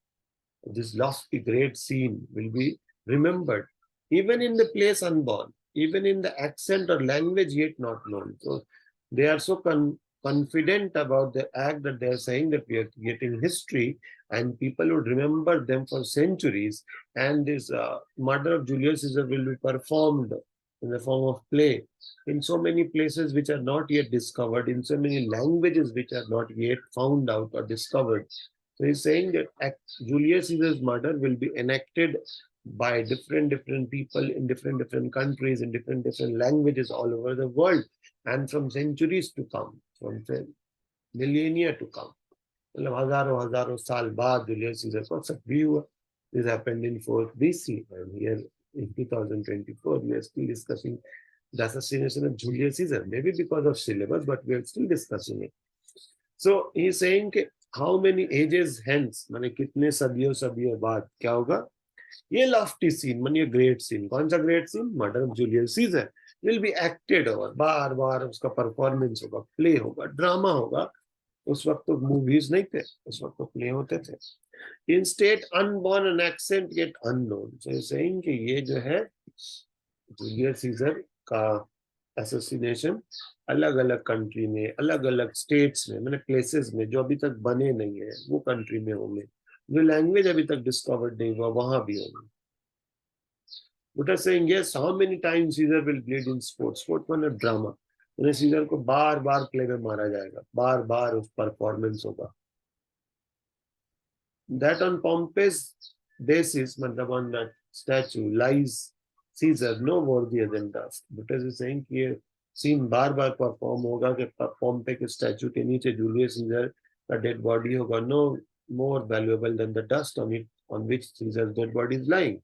This lofty great scene will be remembered even in the place unborn, even in the accent or language yet not known. So they are so confident about the act that they are saying that we are getting history and people would remember them for centuries. And this murder of Julius Caesar will be performed in the form of play in so many places which are not yet discovered, in so many languages which are not yet found out or discovered. So he's saying that Julius Caesar's murder will be enacted by different people in different countries, in different languages all over the world, and from centuries to come, from millennia to come. मतलब हजारों साल बाद Julius scissor को सक्रिय हुआ. This happened in 4th BC, and here in 2024 we are still discussing the assassination of Julius Caesar. Maybe because of syllabus, but we are still discussing it. So he is saying कि how many ages hence, माने कितने सदियों बाद क्या होगा. ये lofty scene माने great scene. कौन सा great scene? Murder of Julius Caesar will be acted over. बार बार उसका performance होगा, play होगा, drama होगा. उस वक्त तो मूवीज नहीं थे, उस वक्त तो प्ले होते थे. In state unborn and accent get unknown. So saying कि ये जो है जूलियस सीजर का असैसिनेशन अलग अलग कंट्री में, अलग अलग स्टेट्स में, मैंने प्लेसेस में जो अभी तक बने नहीं है वो कंट्री में होंगे, जो लैंग्वेज अभी तक डिस्कवर्ड नहीं हुआ वहां भी होंगे. But saying yes, how many times Caesar will bleed in sports? Sport माने ड्रामा. उन्हें सीजर को बार बार प्ले में मारा जाएगा, बार बार उस परफॉर्मेंस होगा. That on Pompey's basis, मतलब on that statue lies Caesar no worthier than dust. But as is saying कि ये सीन बार बार परफॉर्म होगा कि पोम्पे के स्टैचू के नीचे जूलियस सीजर का डेड बॉडी होगा, no more valuable than the dust on it on which Caesar's dead body is lying.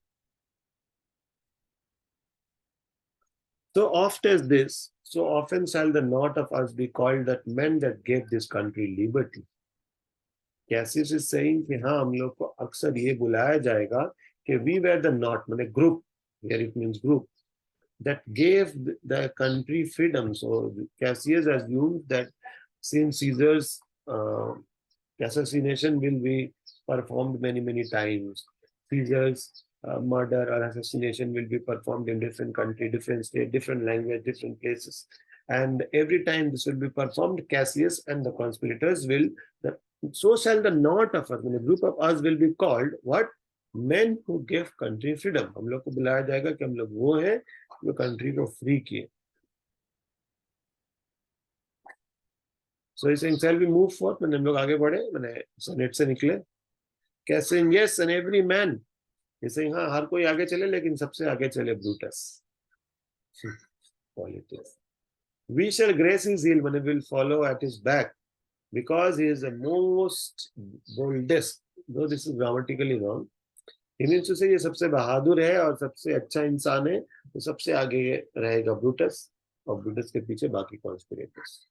So oft as this, so often shall the not of us be called that men that gave this country liberty. Cassius is saying कि हाँ हम लोग को अक्सर ये बुलाया जाएगा कि we were the not, माने group, here it means group, that gave the country freedom. So Cassius assumes that since Caesar's assassination will be performed many times, Caesar's murder or assassination will be performed in different country, different state, different language, different places. And every time this will be performed, Cassius and the conspirators will, so shall the knot of us, a group of us will be called what? Men who give country freedom. हम लोग को बुलाया जाएगा कि हम लोग वो हैं जो कंट्री को फ्री किए. So he's saying, shall we move forth? मैंने हम लोग आगे बढ़े, मैंने सेनेट से निकले. कैसे? Yes, and every man. He's saying, हाँ, हर कोई आगे चले, लेकिन सबसे आगे चले Brutus. Politics. We shall grace his heel, when will follow at his back, because he is the most boldest. Though this is grammatically wrong. He means to say ये सबसे बहादुर है और सबसे अच्छा इंसान है, तो सबसे आगे रहेगा ब्रूटस, और ब्रूटस के पीछे बाकी conspirators.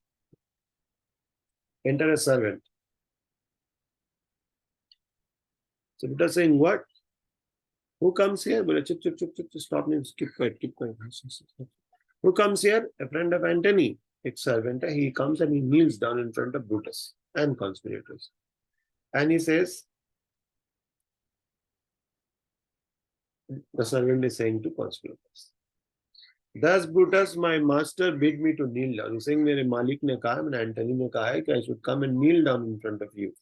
Enter a servant. So Brutus saying what? Who comes here? But chup, stop me, keep quiet. Who comes here? A friend of Antony, ex-servant. He comes and he kneels down in front of Brutus and conspirators. And he says, the servant is saying to conspirators, thus Brutus, my master, bid me to kneel down. He's saying, मेरे मालिक ने कहा, मैंने Antony ने कहा है कि I should come and kneel down in front of you.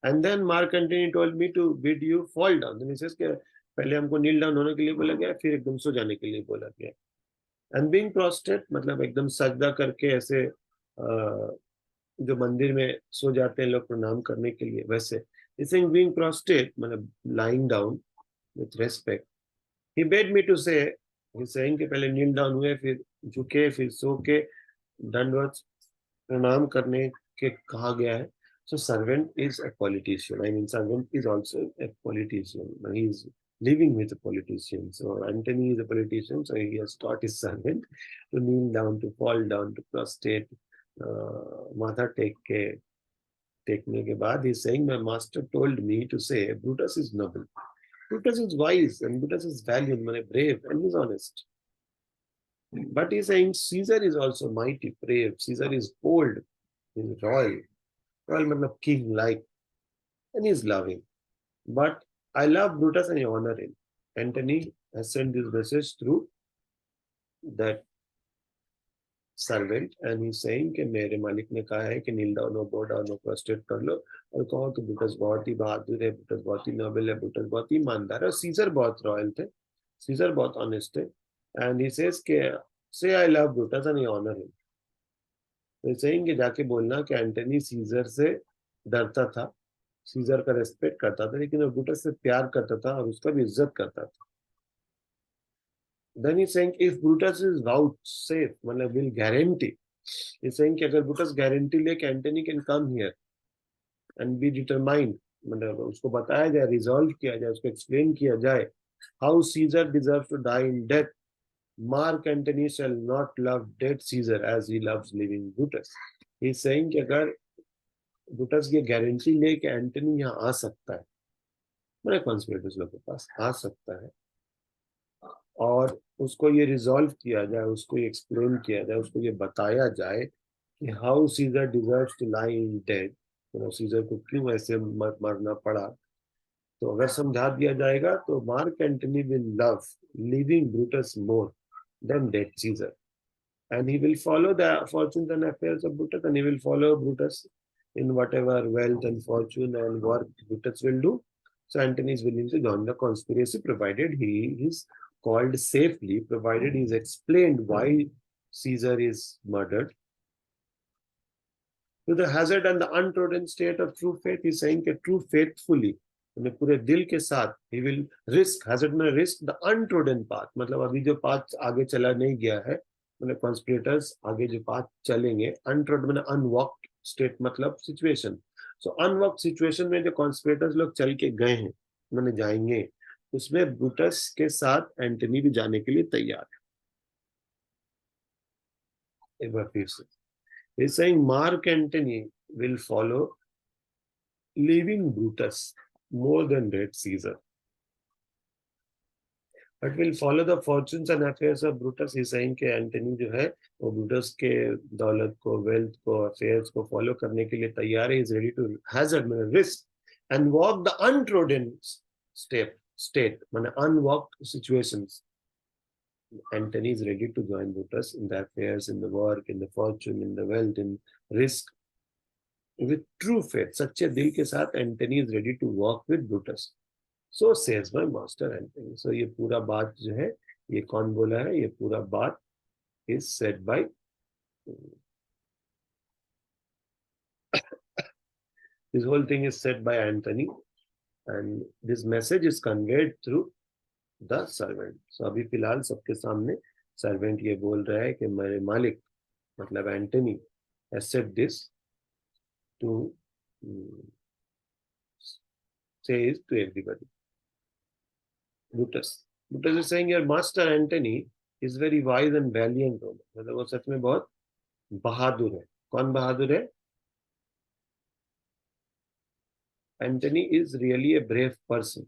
And then Mark Antony told me to bid you fall down. Then he says कि पहले हमको kneel down होने के लिए बोला गया, फिर एकदम सो जाने के लिए बोला गया. And being prostrate, मतलब एकदम सजदा करके ऐसे जो मंदिर में सो जाते हैं लोग प्रणाम करने के लिए, वैसे. He's saying being prostrate, मतलब lying down with respect. He bade me to say, he's saying कि पहले kneel down हुए, फिर झुके, फिर सो के दंडवत प्रणाम करने के कहा गया है. So servant is a politician. I mean, servant is also a politician. He is living with a politician. So Antony is a politician, so he has taught his servant to kneel down, to fall down, to prostrate, माथा टेकने के बाद. He's saying, my master told me to say, Brutus is noble, Brutus is wise, and Brutus is valiant, brave, and he's honest. But he's saying Caesar is also mighty, brave. Caesar is bold, he's royal. Royal king-like, and he's loving. But I love Brutus and I honor him. Antony has sent this message through that servant, and he's saying कि मेरे मालिक ने कहा है कि kneel down or bow down or prostrate कर लो, और कहो कि Brutus बहुत ही बहादुर है, Brutus बहुत ही noble है, Brutus बहुत ही ईमानदार है, और Caesar बहुत royal थे, Caesar बहुत honest थे. And he says कि say I love Brutus and I honor him. तो saying कि जाके बोलना कि एंटनी सीजर से डरता था, सीजर का रेस्पेक्ट करता था, लेकिन वो ब्रूटस से प्यार करता था और उसका भी इज्जत करता था. Then he's saying if Brutus is vouchsafe, मतलब will guarantee, he's saying कि अगर ब्रूटस गारंटी ले कि Antony can come here and be determined, मतलब उसको बताया जाए, रिजॉल्व किया जाए, उसको एक्सप्लेन किया जाए how Caesar deserves to die in death, Mark Antony shall not love dead Caesar as he loves living Brutus. He's saying कि अगर ब्रूटस ये गारंटी ले कि एंटनी यहाँ आ सकता है, मेरे कॉन्स्पिरेटर्स लोग के पास आ सकता है, और उसको ये रिजॉल्व किया जाए, उसको ये एक्सप्लेन किया जाए, उसको ये बताया जाए कि how Caesar deserves to lie in dead, Caesar को क्यों ऐसे मरना पड़ा, तो अगर समझा दिया जाएगा तो Mark Antony will love living Brutus more than dead Caesar, and he will follow the fortunes and affairs of Brutus, and he will follow Brutus in whatever wealth and fortune and work Brutus will do. So Antony is willing to join the conspiracy, provided he is called safely, provided he is explained why Caesar is murdered. To the hazard and the untrodden state of true faith, he is saying that true faithfully, पूरे दिल के साथ, he will risk, hazard में risk the untrodden path, मतलब अभी जो path आगे चला नहीं गया है, मतलब कॉन्स्पिरेटर्स आगे जो पाथ चलेंगे, अनट्रोड में अनवॉक्ड स्टेट मतलब सिचुएशन. सो अनवॉक्ड सिचुएशन में जो कॉन्स्पिरेटर्स लोग चल के गए हैं, मैंने जाएंगे, उसमें ब्रूटस के साथ एंटनी भी जाने के लिए तैयार है. एक बार फिर से, he's saying Mark Antony will follow leaving Brutus more than dead Caesar, but will follow the fortunes and affairs of Brutus. He's saying कि एंटनी जो है वो ब्रूटस के दौलत को, वेल्थ को, अफेयर्स को फॉलो करने के लिए तैयार है. इज रेडी टू हैजर्ड में risk and walk the untrodden step, state, unworked situations. Antony is ready to join Brutus in the affairs, in the work, in the fortune, in the wealth, in risk. With true faith, सच्चे दिल के साथ Antony is ready to work with Brutus. So says my master Antony. So ये पूरा बात जो है, ये कौन बोला है? ये पूरा बात is said by this whole thing is said by Antony, and this message is conveyed through the servant. So अभी फिलहाल सबके सामने servant ये बोल रहा है कि मेरे मालिक मतलब Antony has said this to say it to everybody. Brutus is saying your master Antony is very wise and valiant. मतलब वो सच में बहुत बहादुर है. कौन बहादुर है? Antony is really a brave person.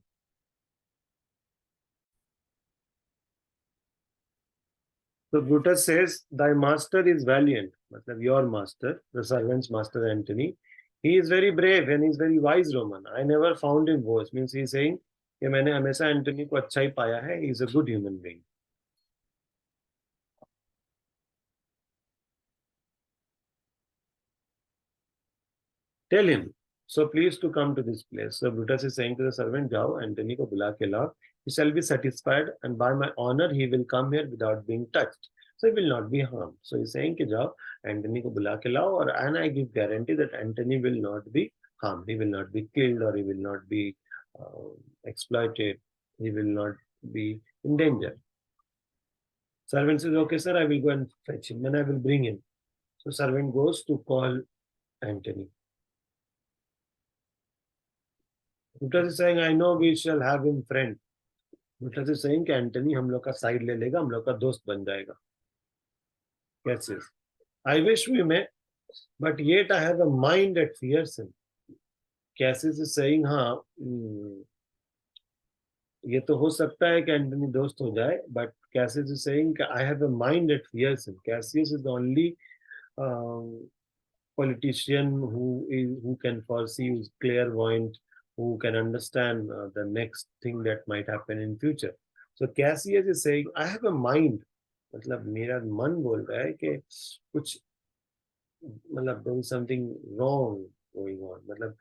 So Brutus says, thy master is valiant. मतलब your master, the servant's master Antony, he is very brave and he is very wise Roman. I never found him worse. Means he is saying कि मैंने हमेशा Antony को अच्छा ही पाया है. He is a good human being. Tell him, so pleased to come to this place. So Brutus is saying to the servant, जाओ Antony को बुला के लाओ. He shall be satisfied, and by my honor he will come here without being touched. So he will not be harmed. So he's saying कि जाओ Antony को बुला के लाओ, और and I give guarantee that Antony will not be harmed. He will not be killed, or he will not be exploited. He will not be in danger. Servant says, okay sir, I will go and fetch him, and I will bring him. So servant goes to call Antony. Brutus is saying, I know we shall have him friend. Brutus is saying कि Antony हम लोग का side ले लेगा, हम लोग का दोस्त बन जाएगा. Cassius, I wish we may, but yet I have a mind that fears him. Cassius is saying, हाँ ये तो हो सकता है कि एंटनी दोस्त हो जाए, but Cassius is saying कि I have a mind that fears him. Cassius is the only politician who can foresee, who is clairvoyant, who can understand the next thing that might happen in future. So Cassius is saying, I have a mind. मतलब मेरा मन बोल रहा है कि कुछ मतलब there is something wrong going on. मतलब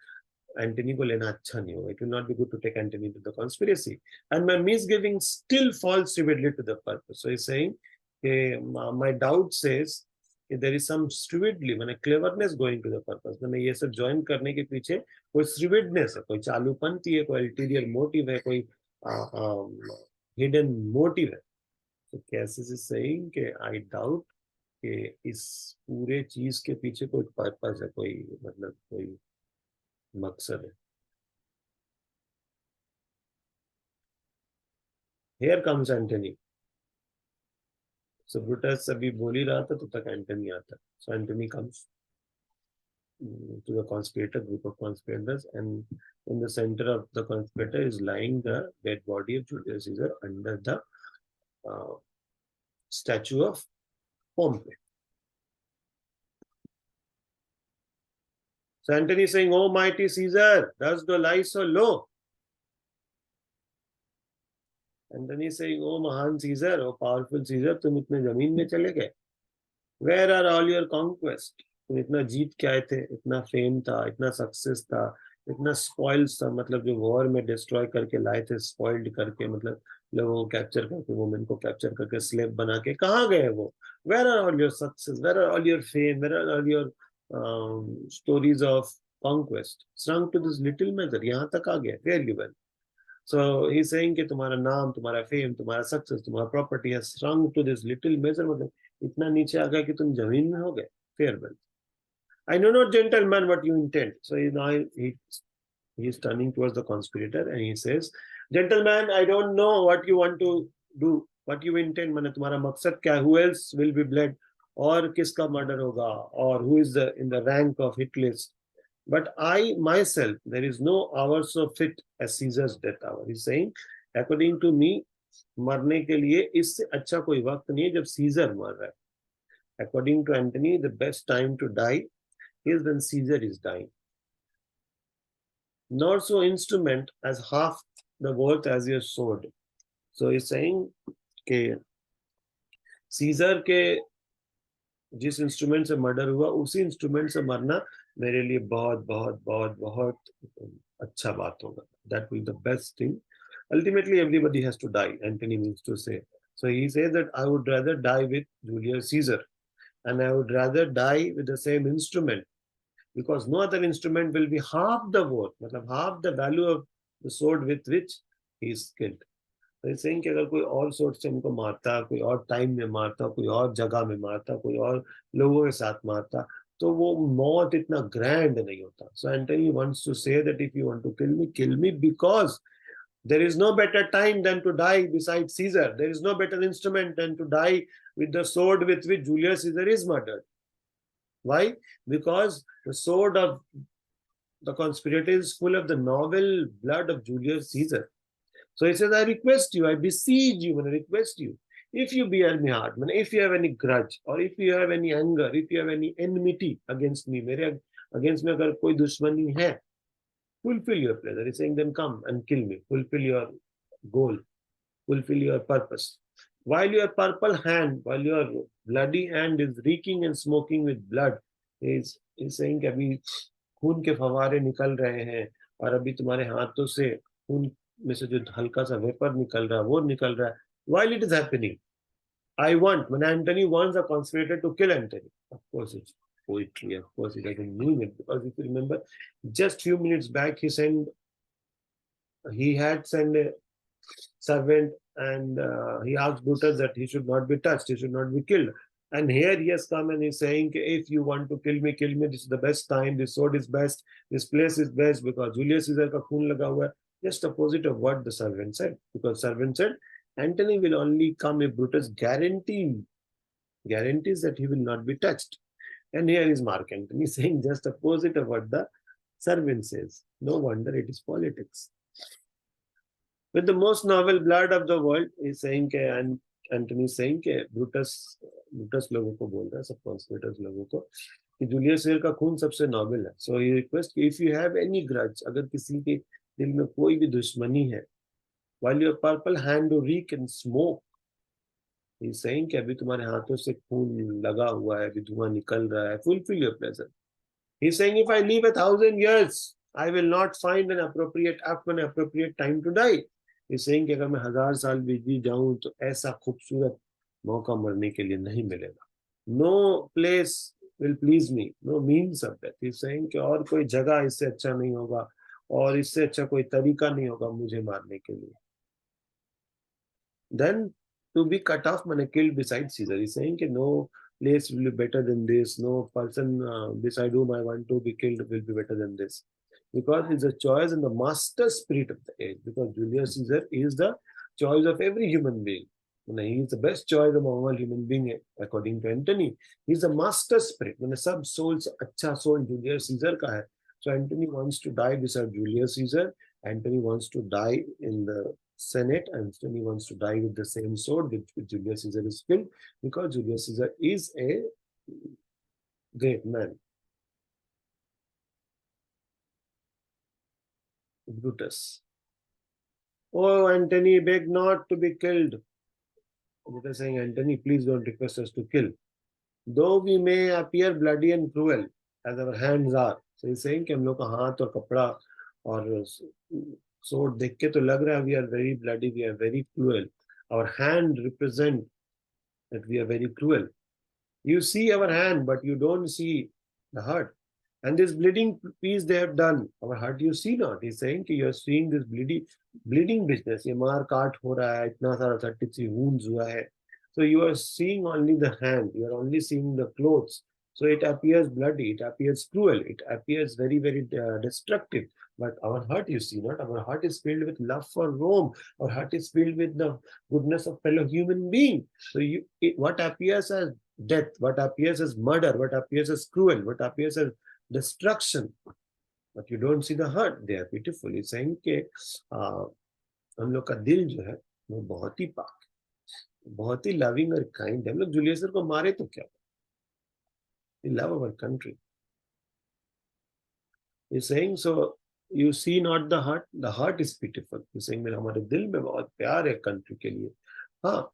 एंटनी को लेना अच्छा नहीं होगा. It will not be good to take Antony to the conspiracy. And my misgiving still falls vividly to the purpose. So he's saying, my doubt says there is some shrewdly, माने cleverness going to the purpose. मैंने ये सब join करने के पीछे कोई shrewdness है, कोई चालूपंती है, कोई ulterior motive है, कोई hidden motive है. So Cassius is saying कि I doubt कि इस पूरे चीज के पीछे कोई purpose है, कोई मतलब कोई मकसद है. Here comes Antony. So Brutus अभी बोल ही रहा था तो तक Antony आता. So Antony comes to the conspirator, group of conspirators, and in the center of the conspirator is lying the dead body of Julius Caesar under the statue of Pompey. So Antony is saying, "Oh mighty Caesar, does thou lie so low?" Antony is saying, "Oh महान Caesar, oh powerful Caesar, तुम इतने जमीन में चले गए? Where are all your conquests? तुम इतना जीत के आए थे, इतना फेम था, इतना सक्सेस था, इतना स्पॉइल्स था, मतलब जो वॉर में डिस्ट्रॉय करके लाए थे, स्पॉइल्ड करके, मतलब लोगों को कैप्चर करके, वुमेन को कैप्चर करके स्लेव बना के, कहाँ गए वो? Where are all your success? Where are all your fame? Where are all your stories of conquest? Shrunk to this little measure. यहाँ तक आ गए, fairly well. So he's saying कि तुम्हारा नाम, तुम्हारा फेम, तुम्हारा सक्सेस, तुम्हारा property has shrunk to this little measure, मतलब इतना नीचे आ गया कि तुम जमीन में हो गए. Farewell. I know not, gentlemen, what you intend. So he's turning towards the conspirator and he says, gentlemen, I don't know what you want to do, what you intend. माने तुम्हारा मकसद क्या है? Who else will be bled? और किसका murder होगा? और who is in the rank of hit list? But I myself, there is no hour so fit as Caesar's death hour. He's saying, according to me, मरने के लिए इससे अच्छा कोई वक्त नहीं है जब सीजर मर रहा है. According to Antony, the best time to die is when Caesar is dying. Nor so instrument as half the worth as your sword. So he's saying कि सीजर के जिस इंस्ट्रूमेंट से मर्डर हुआ उसी इंस्ट्रूमेंट से मरना मेरे लिए बहुत बहुत बहुत बहुत अच्छा बात होगा. That will be the best thing. Ultimately, everybody has to die, Antony means to say. So he says that I would rather die with Julius Caesar, and I would rather die with the same instrument, because no other instrument will be half the worth, मतलब half the value of the sword with which he is killed. तो इस कि अगर कोई और source से उनको मारता, कोई और टाइम में मारता, कोई और जगह में मारता, कोई और लोगों के साथ मारता, तो वो मौत इतना ग्रैंड नहीं होता. So Antony wants to say that if you want to kill me because there is no better time than to die beside Caesar. There is no better instrument than to die with the sword with which Julius Caesar is murdered. Why? Because the sword of the conspirator is full of the novel blood of Julius Caesar. So he says, I request you, I beseech you, and I request you, if you bear me heart, if you have any grudge, or if you have any anger, if you have any enmity against me, मेरे against me अगर कोई दुश्मनी है, fulfill your pleasure. He's saying, then come and kill me, fulfill your goal, fulfill your purpose. While your purple hand, while your bloody hand is reeking and smoking with blood, he's saying कि अभी खून के फवारे निकल रहे हैं और अभी तुम्हारे हाथों से खून में से जो हल्का सा वेपर निकल रहा है वो निकल रहा है. While it is happening, I want, when Antony wants a conspirator to kill Antony, of course it's poetry, of course he doesn't mean it, because if you remember, just few minutes back he had sent a servant and he asked Brutus that he should not be touched, he should not be killed. And here he has come and he's saying, if you want to kill me, this is the best time, this sword is best, this place is best, because Julius Caesar ka khoon laga hua hai. Just opposite of what the servant said, because servant said, Antony will only come if Brutus guarantees that he will not be touched. And here is Mark Antony saying just opposite of what the servant says. No wonder it is politics. With the most noble blood of the world, he's saying and Antony is saying कि Brutus लोगों को बोल रहा है, सब conspirators लोगों को कि जूलियस सीजर का खून सबसे नोबल है. So he request if you have any grudge, अगर किसी के दिल में कोई भी दुश्मनी है, while your purple hand do reek and smoke, he's saying कि अभी तुम्हारे हाथों से खून लगा हुआ है, अभी धुआं निकल रहा है, fulfill your pleasure. He's saying if I live 1,000 years, I will not find an appropriate time to die. He's saying कि अगर मैं 1000 साल भी जाऊं तो ऐसा खूबसूरत मौका मरने के लिए नहीं मिलेगा. No place will please me, no means of death. He's saying कि और कोई जगह इससे अच्छा नहीं होगा और इससे अच्छा कोई तरीका नहीं होगा मुझे मारने के लिए. Then to be cut off and killed beside Caesar. He's saying that no place will be better than this, no person beside whom I want to be killed will be better than this. Because it's a choice and the master spirit of the age. Because Julius Caesar is the choice of every human being. And he is the best choice among all human beings, according to Antony. He is the master spirit. When sub souls, अच्छा soul Julius Caesar का है. So Antony wants to die beside Julius Caesar. Antony wants to die in the Senate, and Antony wants to die with the same sword with Julius Caesar is killed, because Julius Caesar is a great man. Brutus. Oh, Antony, beg not to be killed. Brutus saying, Antony, please don't request us to kill. Though we may appear bloody and cruel, as our hands are. So he's saying कि हम लोग का हाथ और कपड़ा और sword देख के तो लग रहा है we are very bloody, we are very cruel. Our hand represent that we are very cruel. You see our hand, but you don't see the heart. And this bleeding piece they have done, our heart you see not. He's saying कि you are seeing this bleeding business. ये मार काट हो रहा है, इतना सारा 33 wounds हुआ है. So you are seeing only the hand, you are only seeing the clothes. So it appears bloody, it appears cruel, it appears very, very destructive. But our heart you see not. Our heart is filled with love for Rome. Our heart is filled with the goodness of fellow human being. So what appears as death, what appears as murder, what appears as cruel, what appears as destruction, but you don't see the heart. They are pitiful. He's saying कि हम लोग का दिल जो है वो बहुत ही पाक, बहुत ही लविंग और काइंड है. हम लोग जूलियस सीजर को मारे तो क्या, we love our country. He's saying so You see not the heart is pitiful. He's saying मेरा हमारे दिल में बहुत प्यार है country के लिए. हाँ,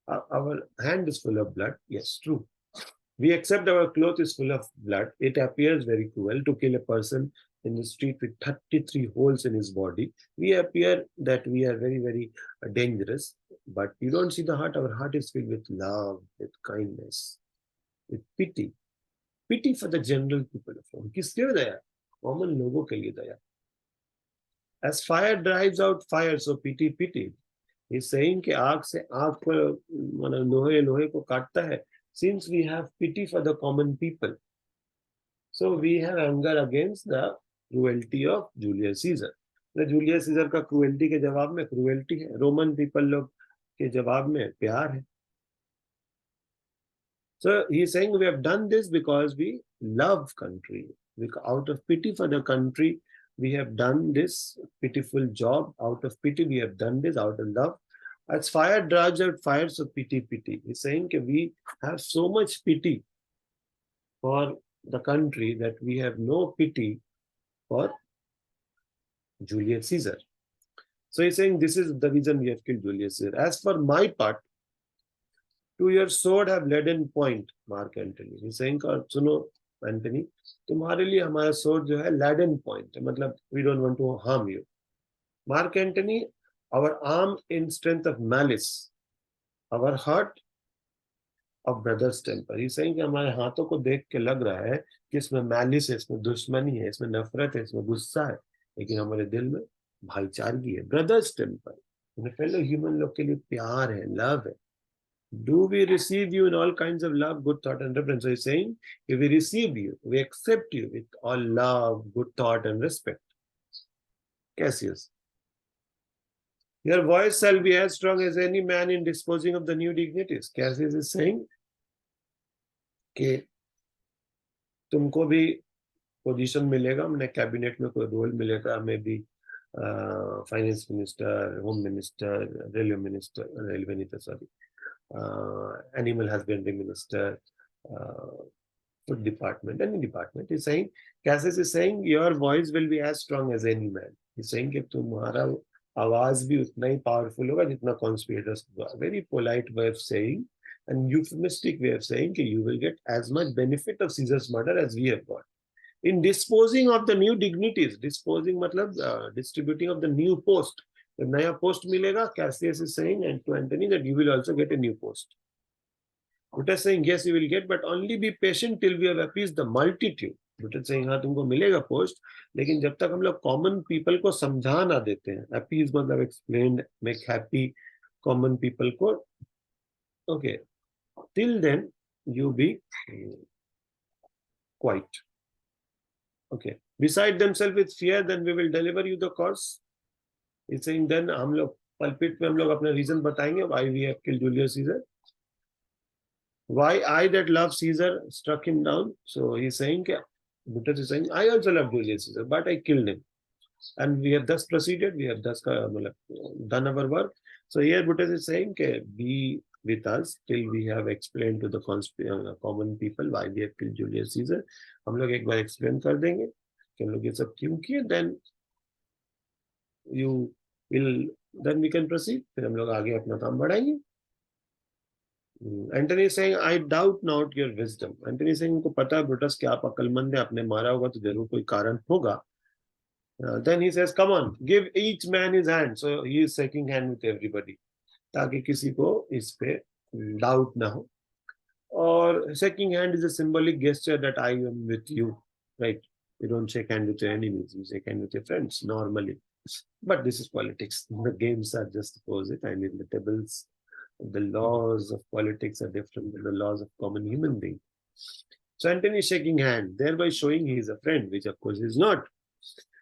our hand is full of blood. Yes, true. We accept our cloth is full of blood. It appears very cruel to kill a person in the street with 33 holes in his body. We appear that we are very, very dangerous. But you don't see the heart. Our heart is filled with love, with kindness, with pity. Pity for the general people of home. किसके लिए दया? Common लोगों के लिए दया. As fire drives out fire, so pity. He's saying कि आग से आग पर मतलब लोहे को काटता है. Since we have pity for the common people, so we have anger against the cruelty of Julius Caesar. The Julius Caesar का cruelty के जवाब में cruelty है, Roman people लोग के जवाब में प्यार है. So he is saying we have done this because we love country. Out of pity for the country, we have done this pitiful job. Out of pity, we have done this out of love. As fire drives out fire, so pity. He's saying that we have so much pity for the country that we have no pity for Julius Caesar. So he's saying this is the reason we have killed Julius Caesar. As for my part, to your sword have leaden point, Mark Antony. He's saying, सुनो Antony, तुम्हारे लिए हमारा sword जो है leaden point है, मतलब we don't want to harm you. Mark Antony, our arm in strength of malice, our heart of brother's temper. He's saying कि हमारे हाथों को देख के लग रहा है कि इसमें malice है, इसमें दुश्मनी है, इसमें नफरत है, इसमें गुस्सा है, लेकिन हमारे दिल में भाईचारगी है, brother's temper. fellow human लोग के लिए प्यार है, love है. Do we receive you in all kinds of love, good thought, and reverence? So he's saying, if we receive you, we accept you with all love, good thought, and respect. Cassius. Your voice shall be as strong as any man in disposing of the new dignities. Cassius is saying कि तुमको भी position मिलेगा, हमने cabinet में कोई role मिलेगा, हमें भी finance minister, home minister, railway minister, sorry, animal husbandry minister, food department, any department. He's saying, Cassius is saying, your voice will be as strong as any man. He's saying कि तुम्हारा आवाज भी उतना ही powerful होगा जितना conspirators होगा. Very polite way of saying and euphemistic way of saying कि you will get as much benefit of Caesar's murder as we have got. In disposing of the new dignities, disposing मतलब distributing of the new post. The naya post milega, Cassius is saying, and to Antony that you will also get a new post. Buddha is saying, yes, you will get, but only be patient till we have appeased the multitude. Buddha is saying, हाँ तुमको मिलेगा post, लेकिन जब तक हम लोग common people को समझा ना देते हैं, appease मतलब explain, make happy common people को, okay, till then you be quiet. Okay, beside themselves with fear, then we will deliver you the cause. He's saying then हम लोग pulpit में हम लोग अपना reason बताएंगे why we have killed Julius Caesar. Why I that love Caesar struck him down. So he's saying Buddha is saying I also love Julius Caesar, but I killed him, and we have thus proceeded. We have thus done our work. So here Buddha is saying be with us till we have explained to the common people why we have killed Julius Caesar. हम लोग एक बार explain कर देंगे कि हम लोग ये सब क्यों किए. Then you will, then we can proceed. फिर हम लोग आगे अपना काम बढ़ाएंगे. Antony is saying, I doubt not your wisdom. Antony is saying, उनको पता है ब्रुटस कि आप अक्लमंद है, आपने मारा होगा तो जरूर कोई कारण होगा. Then he says, come on, give each man his hand. So he is shaking hand with everybody, ताकि किसी को इस पे doubt ना हो. और shaking hand is a symbolic gesture that I am with you, right? You don't shake hand with your enemies, you shake hand with your friends normally. But this is politics. The games are just opposite. I mean, the tables, the laws of politics are different than the laws of common human being. So Antony is shaking hand, thereby showing he is a friend, which of course he is not.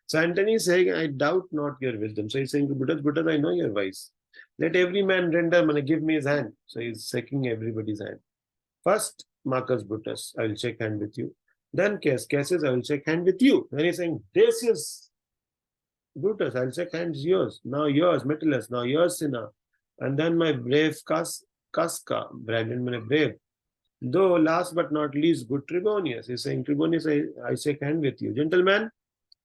So Antony is saying, I doubt not your wisdom. So he's saying to Buddha, I know your voice. Let every man render, give me his hand. So he's shaking everybody's hand. First, Marcus Brutus, I will shake hand with you. Then Cassius, I will shake hand with you. Then he's saying, Decius, Brutus, I'll shake hands yours. Now yours, Metellus. Now yours, Cinna. And then my brave Casca, Brandon, brave. Though last but not least, good Tribonius. He's saying, Tribonius, I shake hand with you. Gentlemen,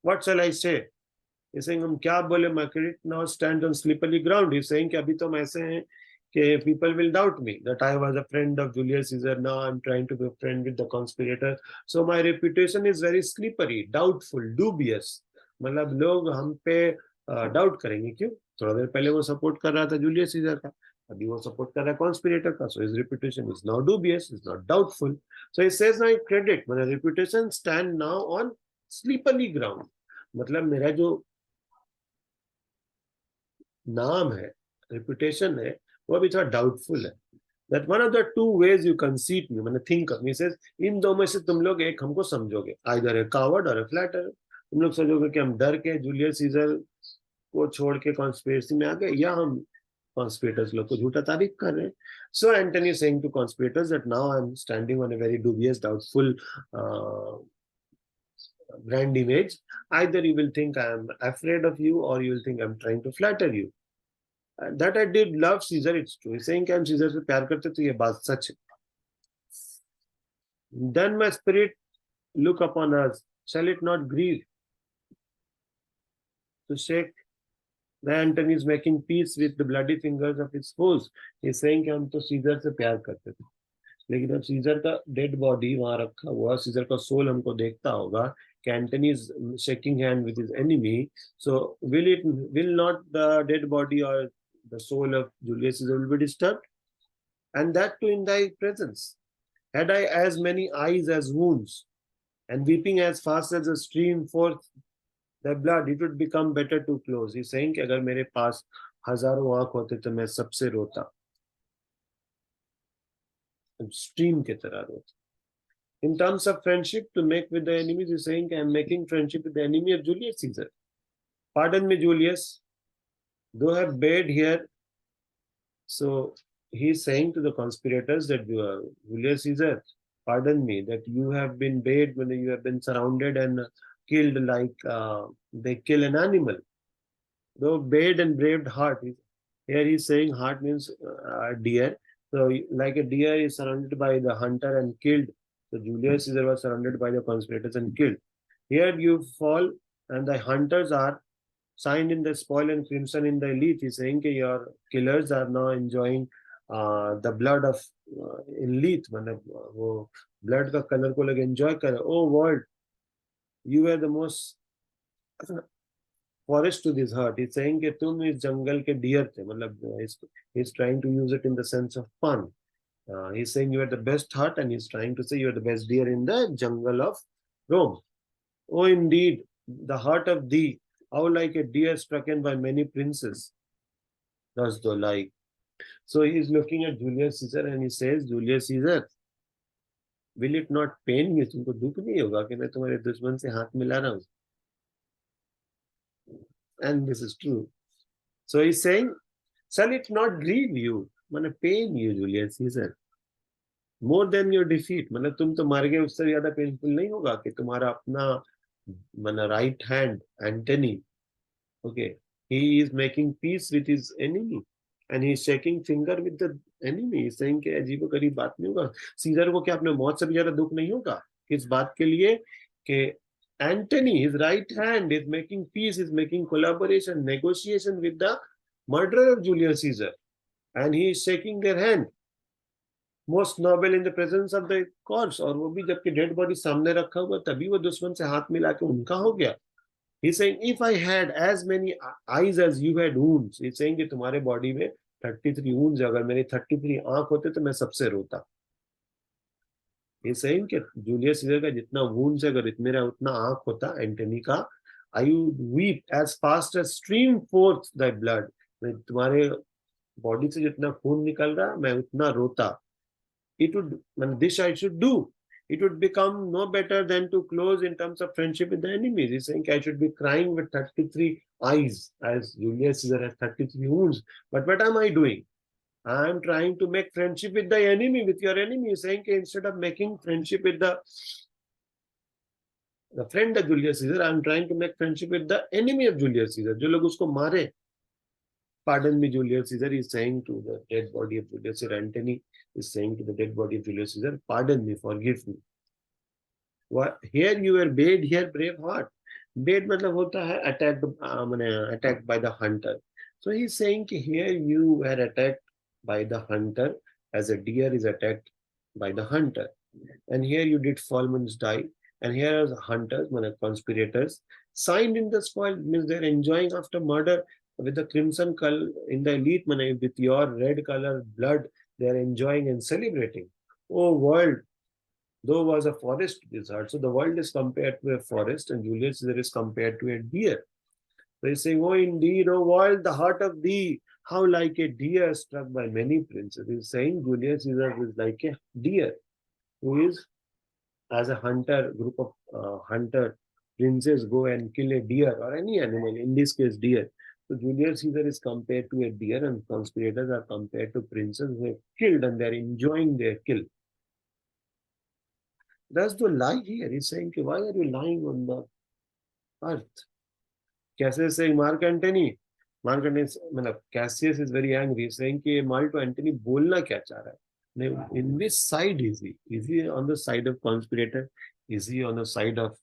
what shall I say? He's saying हम क्या बोले, my credit now stands on slippery ground. He's saying कि अभी तो हम ऐसे हैं कि people will doubt me that I was a friend of Julius Caesar. Now I'm trying to be a friend with the conspirator. So my reputation is very slippery, doubtful, dubious. मतलब लोग हम पे डाउट करेंगे. क्यों? थोड़ा देर पहले वो support कर रहा था जूलियस सीजर का, अभी वो सपोर्ट कर रहा है कॉन्स्पिरेटर का. So his reputation is now dubious, is not doubtful. So he says my credit, my reputation stand now on slippery ground. मतलब मेरा जो नाम है, रेपुटेशन है, वो अभी थोड़ा डाउटफुल है. That one of the two ways you conceit me, मैंने think of me, says इन दो में से तुम लोग एक हमको समझोगे, either a coward or a flatterer. तुम लोग समझोगे कि हम डर के जूलियस सीजर को छोड़ के कॉन्स्पिरेसी में आ गए, या हम conspirators लोग को झूठा तारीफ कर रहे हैं. So Antony is saying to conspirators that now I'm standing on a very dubious, doubtful brand image. Either you will think I am afraid of you, or you will think I'm trying to flatter you. That I did love Caesar, it's true. He's saying कि हम scissor से प्यार करते, तो ये बात सच है. Then my spirit look upon us, shall it not grieve to shake? The Antony is making peace with the bloody fingers of his foes. He's saying कि हम तो सीजर से प्यार करते थे, लेकिन अब सीजर का डेड बॉडी वहां रखा हुआ, सीजर का सोल हमको देखता होगा कि Antony is shaking hand with his enemy. So will not the dead body or the soul of Julius Caesar will be disturbed, and that too in thy presence? Had I as many eyes as wounds, and weeping as fast as a stream forth the blood, it would become better to close. He's saying कि अगर मेरे पास हजारों आंख होते तो मैं सबसे रोता, स्ट्रीम की तरह रोता. In terms of friendship to make with the enemies, he's saying I'm making friendship with the enemy of Julius Caesar. Pardon me, Julius, though I have bade here. So he's saying to the conspirators that Julius Caesar, pardon me, that you have been bade when you have been surrounded and killed like they kill an animal. Though bade and braved heart. Here he's saying heart means deer. So like a deer is surrounded by the hunter and killed. So Julius Caesar was surrounded by the conspirators and killed. Here you fall, and the hunters are signed in the spoil and crimson in the elite. He's saying that your killers are now enjoying the blood of elite. मतलब वो blood का color को लोग enjoy कर रहे. Oh world, you were the most forest to this hurt. He's saying कि तुम इस जंगल के deer थे. मतलब he's trying to use it in the sense of fun. He's saying you are the best hut, and he's trying to say you are the best deer in the jungle of Rome. Oh, indeed, the heart of thee, how like a deer stricken by many princes, does thou lie. So he's looking at Julius Caesar and he says, Julius Caesar, will it not pain you? तुमको दुख नहीं होगा कि मैं तुम्हारे दुश्मन से हाथ मिला रहा हूँ? And this is true. So he's saying, shall it not grieve you? माने pain you, Julius Caesar. More than your defeat. मतलब तुम तो मार गए, उससे ज्यादा पेनफुल नहीं होगा कि तुम्हारा अपना माना right hand Antony, okay, he is making peace with his enemy and he is shaking finger with the enemy. He is saying कि अजीबोगरीब बात नहीं होगा. सीजर को क्या अपने मौत से भी ज्यादा दुख नहीं होगा इस बात के लिए कि Antony, his right hand, is making peace, is making collaboration, negotiation with the murderer of Julius Caesar, and he is shaking their hand. Most noble in the presence of the corpse, और वो भी जबकि dead body सामने रखा हुआ, तभी वो दुश्मन से हाथ मिला के उनका हो गया. He's saying if I had as many eyes as you had wounds, he's saying कि तुम्हारे बॉडी में 33 wounds, अगर मेरे 33 आंख होते तो मैं सबसे रोता. He's saying कि जूलियस सीजर का जितना wounds है, अगर मेरा उतना आंख होता एंटनी का, I would weep as fast as stream forth thy blood. तुम्हारे बॉडी से जितना खून निकल रहा, मैं उतना रोता. It would, this I should do. It would become no better than to close in terms of friendship with the enemies. He's saying I should be crying with 33 eyes as Julius Caesar has 33 wounds. But what am I doing? I am trying to make friendship with the enemy, with your enemy. He's saying instead of making friendship with the friend of Julius Caesar, I am trying to make friendship with the enemy of Julius Caesar. जो लोग उसको मारे. Pardon me, Julius Caesar is saying to the dead body of Julius Caesar. Antony is saying to the dead body of Julius Caesar, pardon me, forgive me. What, here you were bade, here brave heart. Dead मतलब होता है attacked, माने attacked by the hunter. So he's saying कि here you were attacked by the hunter as a deer is attacked by the hunter. And here you did fall, means die. And here are the hunters, conspirators, signed in the spoil, means they're enjoying after murder with the crimson color in the elite, with your red color blood, they're enjoying and celebrating. Oh world, though was a forest wizard. So the world is compared to a forest, and Julius Caesar is compared to a deer. So he's saying, oh indeed, oh world, the heart of thee, how like a deer struck by many princes. He's saying Julius Caesar is like a deer who is, as a hunter, group of hunter princes go and kill a deer or any animal, in this case deer. So Julius Caesar is compared to a deer, and conspirators are compared to princes who have killed and they're enjoying their kill. That's the lie here. He's saying, why are you lying on the earth? Cassius saying, Mark Antony. Mark Antony, Cassius is very angry. He's saying, Mark Antony बोलना क्या चाह रहा है? In which side is he? Is he on the side of conspirator? Is he on the side of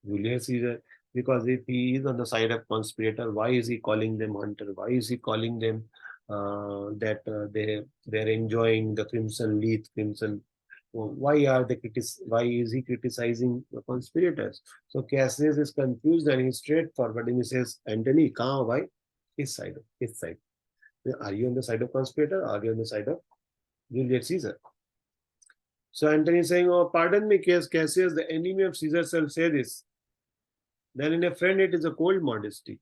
Julius Caesar? Because if he is on the side of conspirator, why is he calling them hunter? Why is he calling them that they're enjoying the crimson leaf, crimson? Why are they why is he criticizing the conspirators? So Cassius is confused and he's straightforward and he says, Antony, kahan bhai? His side, his side. Are you on the side of conspirator? Or are you on the side of Julius Caesar? So Antony is saying, oh, pardon me, Cassius, the enemy of Caesar shall say this. Then in a friend, it is a cold modesty.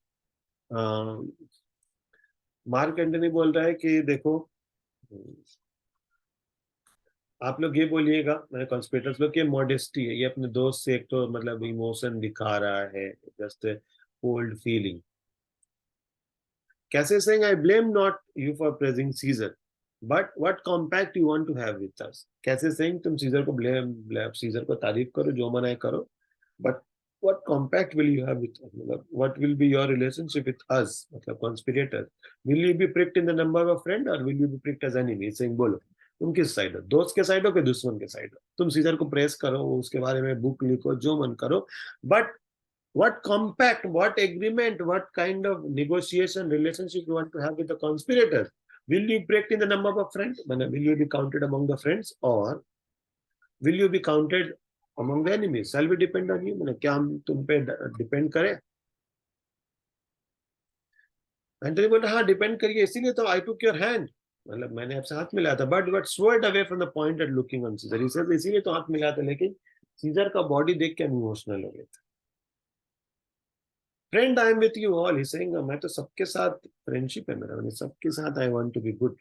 Mark Antony बोल रहा है कि देखो, आप लोग ये बोलिएगा, मैंने कॉन्स्पिरेटर्स लोग, कि मॉडेस्टी है, ये अपने दोस्त से एक तो मतलब इमोशन दिखा रहा है, जस्ट कोल्ड फीलिंग. कैसे saying, I blame not you for praising Caesar, but what compact you want to have with us. कैसे saying, तुम सीजर को blame, सीजर को तारीफ करो, जो मना है करो, but what compact will you have with us? What will be your relationship with us, मतलब conspirators? Will you be pricked in the number of friend or will you be pricked as enemy? Saying, बोलो तुम किस side हो, दोस्त के side हो कि दुश्मन के साइड हो? तुम सीजर को प्रेस करो, उसके बारे में बुक लिखो, जो मन करो, but what compact, what agreement, what kind of negotiation relationship you want to have with the conspirators? Will you break in the number of friends? Will you be counted among the friends or will you be counted among the enemies? Shall we depend on you? क्या हम तुम पे depend करें? Antony बोल रहा, हाँ depend करिए, इसीलिए तो आई टुक योर हैंड, मतलब मैंने आपसे हाथ मिलाया था, but sword away from the point at looking on Caesar. इसीलिए तो हाथ मिलाया था, लेकिन सीजर का बॉडी देख के इमोशनल हो गया था. Friend I am with you all, he saying, मैं तो सबके साथ फ्रेंडशिप है मेरा, सबके साथ I want to be good.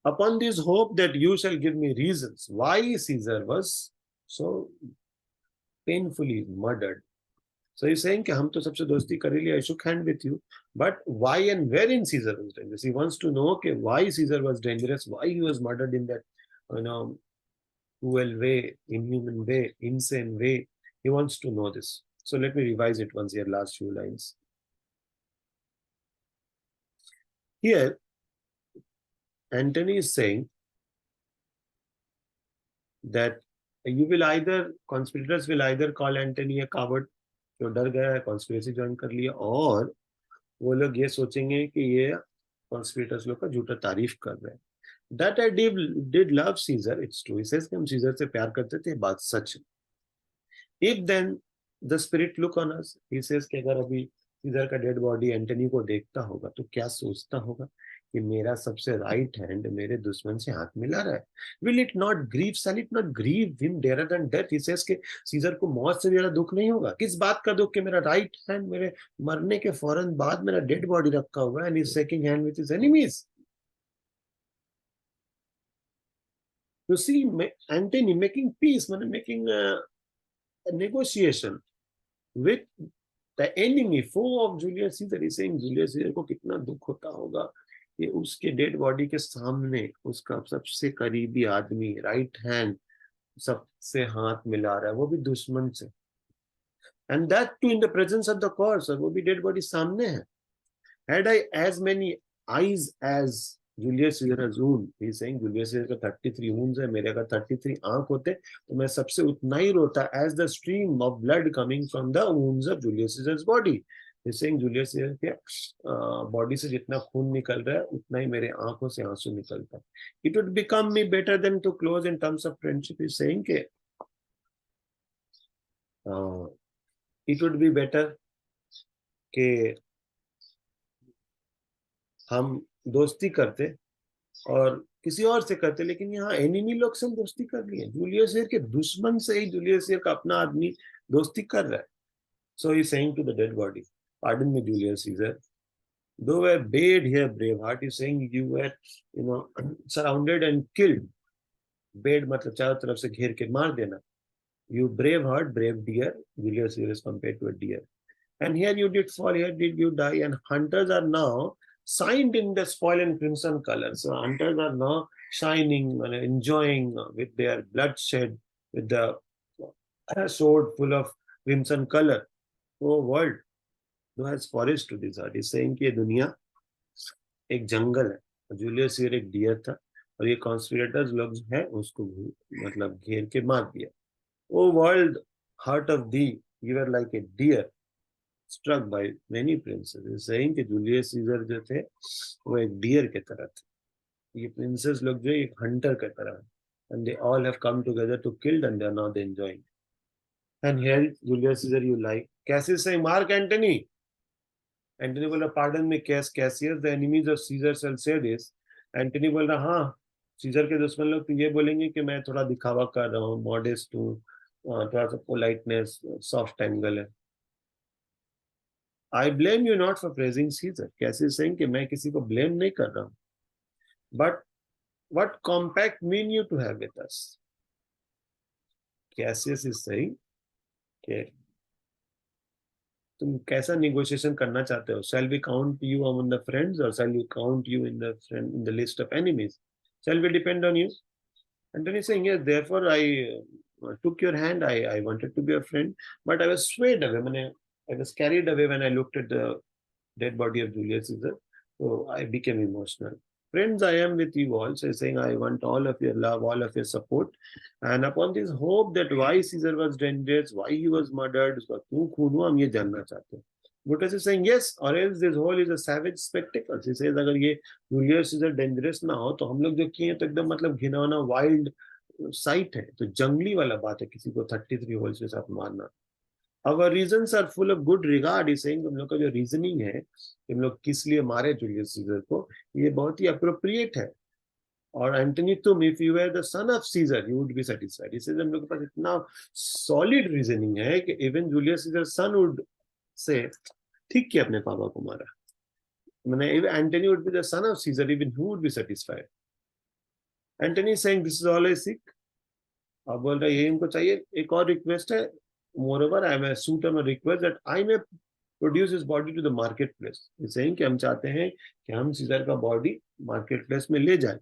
Upon this hope that you shall give me reasons why Caesar was so painfully murdered. So he's saying कि हम तो सबसे दोस्ती कर लिए, I shook hand with you, but why and wherein Caesar was dangerous? He wants to know कि why Caesar was dangerous, why he was murdered in that, cruel way, inhuman way, insane way. He wants to know this. So let me revise it once here, last few lines. Here, Antony is saying that you will either, conspirators will either call Antony a coward, जो डर गया है, conspiracy join कर लिया, और वो लोग ये सोचेंगे कि ये कॉन्स्पिरेटर्स लोग का झूठा तारीफ कर रहे हैं. That I did love Caesar, it's true. He says कि हम सीजर से प्यार करते थे, बात सच है. If then the spirit look on us, he says कि अगर अभी सीजर का डेड बॉडी एंटनी को देखता होगा तो क्या सोचता होगा कि मेरा सबसे राइट हैंड मेरे दुश्मन से हाथ मिला रहा है. Will it not grieve, shall it not grieve him dearer than death? He says कि सीजर को मौत से ज्यादा दुख नहीं होगा. किस बात का दुख कि मेरा राइट हैंड मेरे मरने के फौरन बाद मेरा डेड बॉडी रखा हुआ है, and he's shaking hand with his enemies. You see, Antony making peace, making a negotiation with the enemy, foe of Julius Caesar. He's saying Julius Caesar को कितना दुख होता होगा कि उसके डेड बॉडी के सामने उसका सबसे करीबी आदमी राइट हैंड सबसे हाथ मिला रहा है, वो भी दुश्मन से, and that too in the presence of the corpse, और वो भी डेड बॉडी सामने है. Had I as many eyes as Julius Caesar has wound. He is saying Julius Caesar का 33 wounds है, मेरे अगर 33 आंख होते तो मैं सबसे उतना ही रोता as the stream of blood coming from the wounds of Julius Caesar's body. He is saying Julius Caesar के बॉडी से जितना खून निकल रहा है उतना ही मेरे आंखों से आंसू निकलता है. It would become me better than to close in terms of friendship. He is saying के it would be better कि हम दोस्ती करते और किसी और से करते, लेकिन यहाँ एनिमी लोग से हम दोस्ती कर लिए. जूलियस सीजर के दुश्मन से ही जूलियस सीजर का अपना आदमी दोस्ती कर रहा है. So he saying to the dead body, pardon me Julius Caesar, though way bayed here brave hart, is saying you were surrounded and killed. Bayed मतलब चारों तरफ से घेर के मार देना. You brave hart, brave deer, Julius Caesar is compared to a deer. And here you did fall, here did you die, and hunters are now signed in the spoil and crimson color. So hunters are now shining and enjoying with their bloodshed, with the sword full of crimson color. Oh world, who has forest to this art? Is saying कि ये दुनिया एक जंगल है. Julius scissor एक dear था और ये conspirators लोग हैं उसको मतलब घेर के मार दिया. O world, hart of thee, you are like a deer struck by many princes. Is saying कि जूलियस सीजर जो थे वो एक डियर के तरह थे. ये प्रिंसेस लोग जो एक हंटर के तरह है. And they all have come together to kill and they are now enjoying. And here Julius Caesar you like. Cassius saying Mark Antony. Antony बोला pardon me Cassius, the enemies of Caesar shall say this. Antony बोल रहा हाँ scissor के दुश्मन लोग तो ये बोलेंगे कि मैं थोड़ा दिखावा कर रहा हूँ, मॉडेस्ट हूँ, थोड़ा सा पोलाइटनेस, सॉफ्ट एंगल है. I blame you not for praising Caesar. कैसे saying कि मैं किसी को blame नहीं कर रहा हूँ. But what compact mean you to have with us? Cassius is saying कि तुम कैसा negotiation करना चाहते हो? Shall we count you among the friends or shall we count you in the list of enemies? Shall we depend on you? Antony is saying yes. Therefore, I took your hand. I wanted to be a friend, but I was swayed away. I was carried away when I looked at the dead body of Julius Caesar. So I became emotional. Friends, I am with you all. So saying I want all of your love, all of your support. And upon this hope that why Caesar was dangerous, why he was murdered, हम ये जानना चाहते हैं. Brutus is saying yes, or else this whole is a savage spectacle. He says अगर ये Julius Caesar dangerous ना हो तो हम लोग जो किए तो एकदम मतलब घिनौना wild साइट है. तो जंगली वाला बात है किसी को 33 होल्स के साथ मारना. Our reasons are full of good regard. He's saying हम लोग का जो रीजनिंग है हम लोग किस लिए मारे जूलियस सीजर को, ये बहुत ही अप्रोप्रिएट है. और एंटनी तुम if you were the son of Caesar you would be satisfied. इसे हम लोग के पास इतना सॉलिड रीजनिंग है कि even Julius Caesar son would से ठीक किया अपने पापा को मारा. मैंने Antony would be the son of Caesar even he would be satisfied. Antony saying this is all I seek. अब बोल रहा है ये इनको चाहिए. एक और रिक्वेस्ट है. Moreover, I am a suit on a request that I may produce his body to the marketplace. He's saying कि हम चाहते हैं कि हम सीजर का बॉडी मार्केट में ले जाए.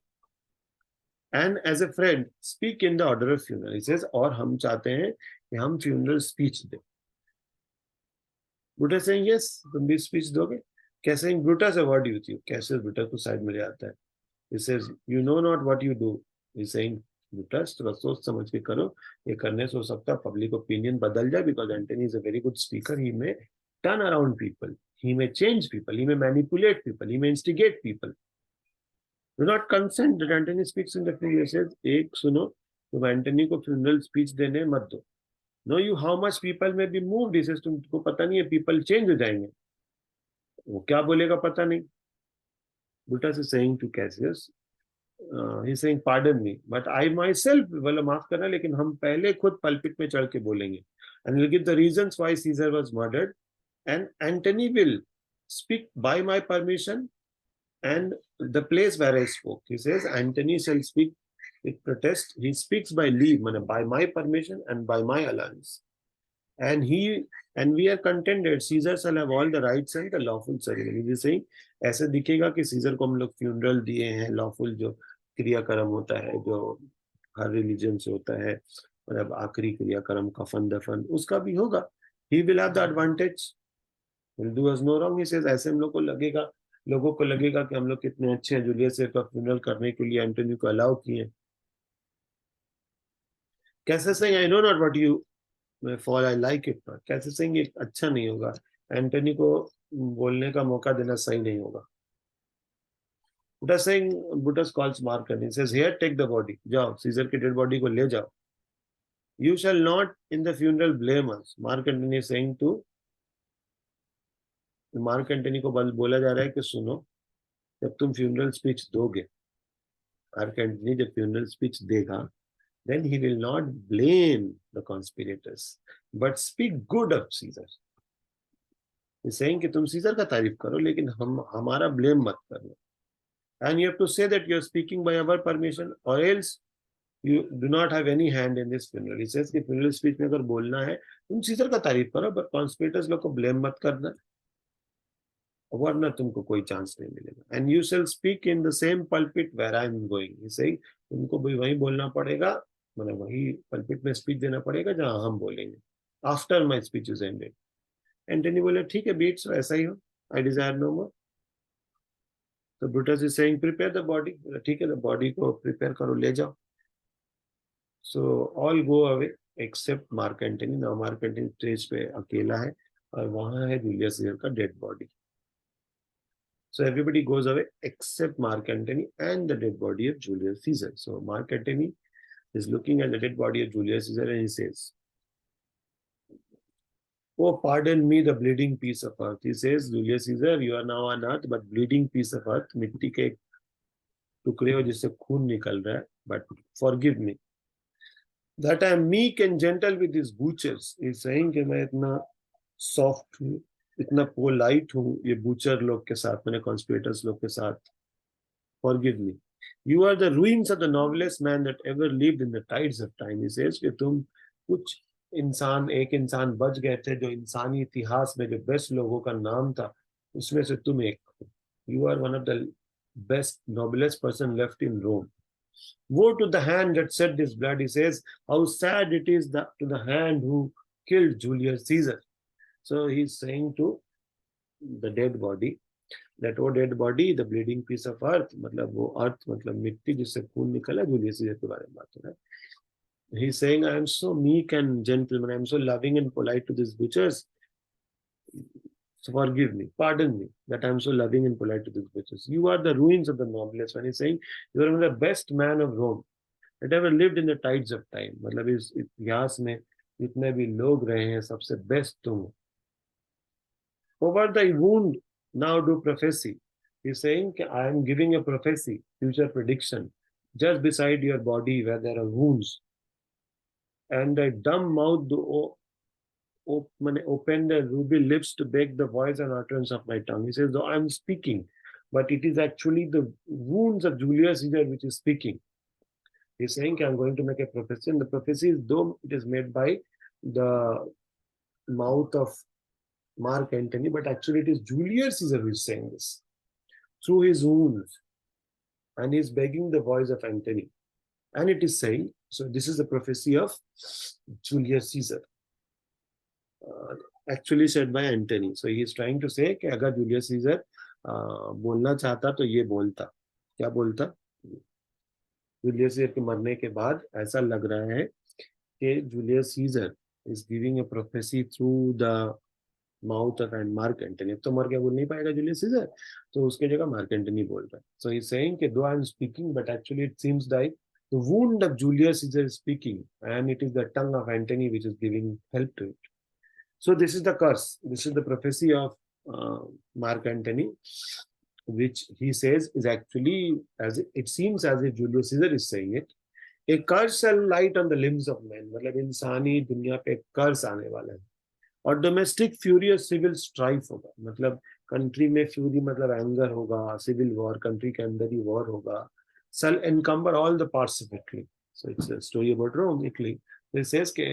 And as a friend, speak in the order of funeral. He says और हम चाहते हैं कि हम funeral speech दें. Brutus saying yes, तुम भी speech दोगे. कैसे saying Brutus a word with you. कैसे Brutus को साइड में ले आता है. He says you know not what you do. He's saying Brutus थोड़ा सोच समझ के करो. ये करने से हो सकता है पब्लिक ओपिनियन बदल जाए. Because Antony is a very good speaker. He may turn around people. He may change people. He may manipulate people. He may instigate people. Do not consent that Antony speaks in the funeral. He says एक सुनो तुम Antony को funeral speech देने मत दो. Know you how much people may be moved. He says तुमको पता नहीं है people change हो जाएंगे. वो क्या बोलेगा पता नहीं. Brutus is saying to Cassius, he's saying pardon me but I myself बोला माफ करना लेकिन हम पहले खुद पल्पिट में चढ़ के बोलेंगे. And we'll give the reasons why Caesar was murdered and Antony will speak by my permission and the place where I spoke. He says Antony shall speak with protest. He speaks by leave, by my permission and by my allowance. And we are contended Caesar shall have all the rights and the lawful ceremony. He's saying ऐसे दिखेगा कि scissor को हम लोग funeral दिए हैं, lawful जो क्रियाक्रम होता है जो हर रिलीजन से होता है, मतलब आखिरी क्रियाक्रम कफन दफन उसका भी होगा. He will have the advantage. Will do us no wrong. He says ऐसे हम लोग को लगेगा. लोगों को लगेगा कि हम लोग कितने अच्छे हैं, जूलियस सीजर का फ्यूनरल करने के लिए एंटोनी को अलाउ किए। कैसे saying I know not what you for I like it not, कैसे सेइंग ये अच्छा नहीं होगा, एंटोनी को बोलने का मौका देना सही नहीं होगा। Brutus calls Mark Antony, says here take the body, जाओ सीजर की डेड बॉडी को ले जाओ। You shall not in the funeral blame us, Mark Antony saying to, Mark Antony को बोला जा रहा है कि सुनो, जब तुम फ्यूनरल स्पीच दोगे, मार्क एंटनी जब फ्यूनरल स्पीच देगा, then he will not blame the conspirators but speak good of Caesar. He's saying कि तुम सीजर का तारीफ करो लेकिन हम हमारा ब्लेम मत करना, and you have to say that you are speaking by our permission or else you do not have any hand in this funeral. He says कि funeral speech में अगर बोलना है तुम सीजर का तारीफ करो but conspirators लोग को ब्लेम मत करना, वरना तुमको कोई चांस नहीं मिलेगा। And you shall speak in the same pulpit where I am going, सही, तुमको भी वही बोलना पड़ेगा, मतलब वही पल्पिट में स्पीच देना पड़ेगा जहां हम बोलेंगे, after my speech is ended. Antony बोले ठीक है बीट्स, ऐसा ही हो, आई डिजायर नो मोर। तो Brutus is saying prepare the body, ठीक है द बॉडी को प्रिपेयर करो, ले जाओ। So all go away except Mark Antony. Now Mark Antony stage पे अकेला है और वहां है जूलियस सीजर का dead body. So everybody goes away except Mark Antony and the dead body of Julius Caesar. So Mark Antony is looking at the dead body of Julius Caesar and he says, "Oh, pardon me, the bleeding piece of earth." He says, "Julius Caesar, you are now on earth, but bleeding piece of earth, मिट्टी के टुकड़े हो जिससे खून निकल रहा है, but forgive me that I am meek and gentle with these butchers." He's saying कि मैं इतना सॉफ्ट हूँ, इतना पोलाइट हूँ ये बूचर लोग के साथ, मैंने कॉन्स्पिरेटर्स लोग के साथ। Forgive me. You are the ruins of the noblest man that ever lived in the tides of time. He says कि तुम कुछ इंसान, एक इंसान बच गए थे जो इंसानी इतिहास में जो बेस्ट लोगों का नाम था, उसमें से तुम एक हो। You are one of the best, noblest person left in Rome. Woe to the hand that shed this blood. He says, how sad it is that to the hand who killed Julius Caesar. So he's saying to the dead body, that वो dead body the bleeding piece of earth, मतलब वो अर्थ मतलब मिट्टी जिससे खून निकला, Julius Caesar के बारे में बात हो रहा है। He is saying I am so meek and gentleman, I am so loving and polite to this butchers, so forgive me, pardon me that I am so loving and polite to these butchers. You are the ruins of the noblest. When he's saying you are one of the best man of Rome that ever lived in the tides of time, मतलब इस इतिहास में जितने भी लोग रहे हैं सबसे बेस्ट तुम। Over thy wound now do prophecy. He's saying I am giving a prophecy, future prediction, just beside your body where there are wounds. And thy dumb mouth do open the ruby lips to beg the voice and utterance of my tongue. He says, though I am speaking, but it is actually the wounds of Julius Caesar which is speaking. He's saying I am going to make a prophecy, and the prophecy is, though it is made by the mouth of Mark Antony, but actually it is Julius Caesar who is saying this through his wounds, and he is begging the voice of Antony. And it is saying, so this is the prophecy of Julius Caesar, actually said by Antony. So he is trying to say कि अगर Julius Caesar बोलना चाहता तो ये बोलता, क्या बोलता? Julius Caesar के मरने के बाद ऐसा लग रहा है कि Julius Caesar is giving a prophecy through the mouth of and mark Antony. तो मर गया, बोल नहीं पाएगा जूलियस सीजर, तो उसके जगह मार्क एंटनी बोल रहा है। सो ही इज सेइंग कि though I am speaking but actually it seems like the wound of Julius Caesar is speaking and it is the tongue of Antony which is giving help to it. So this is the curse, this is the prophecy of Mark Antony which he says is actually, as it seems as if Julius Caesar is saying it, a curse shall light on the limbs of men, मतलब इंसानी दुनिया पे कर्स आने वाला है। और domestic furious civil strife होगा, मतलब कंट्री में फ्यूरी मतलब एंगर होगा, सिविल वॉर, कंट्री के अंदर ही वॉर होगा। Shall encumber all the parts of Italy. So it's a story about Rome, Italy. This says के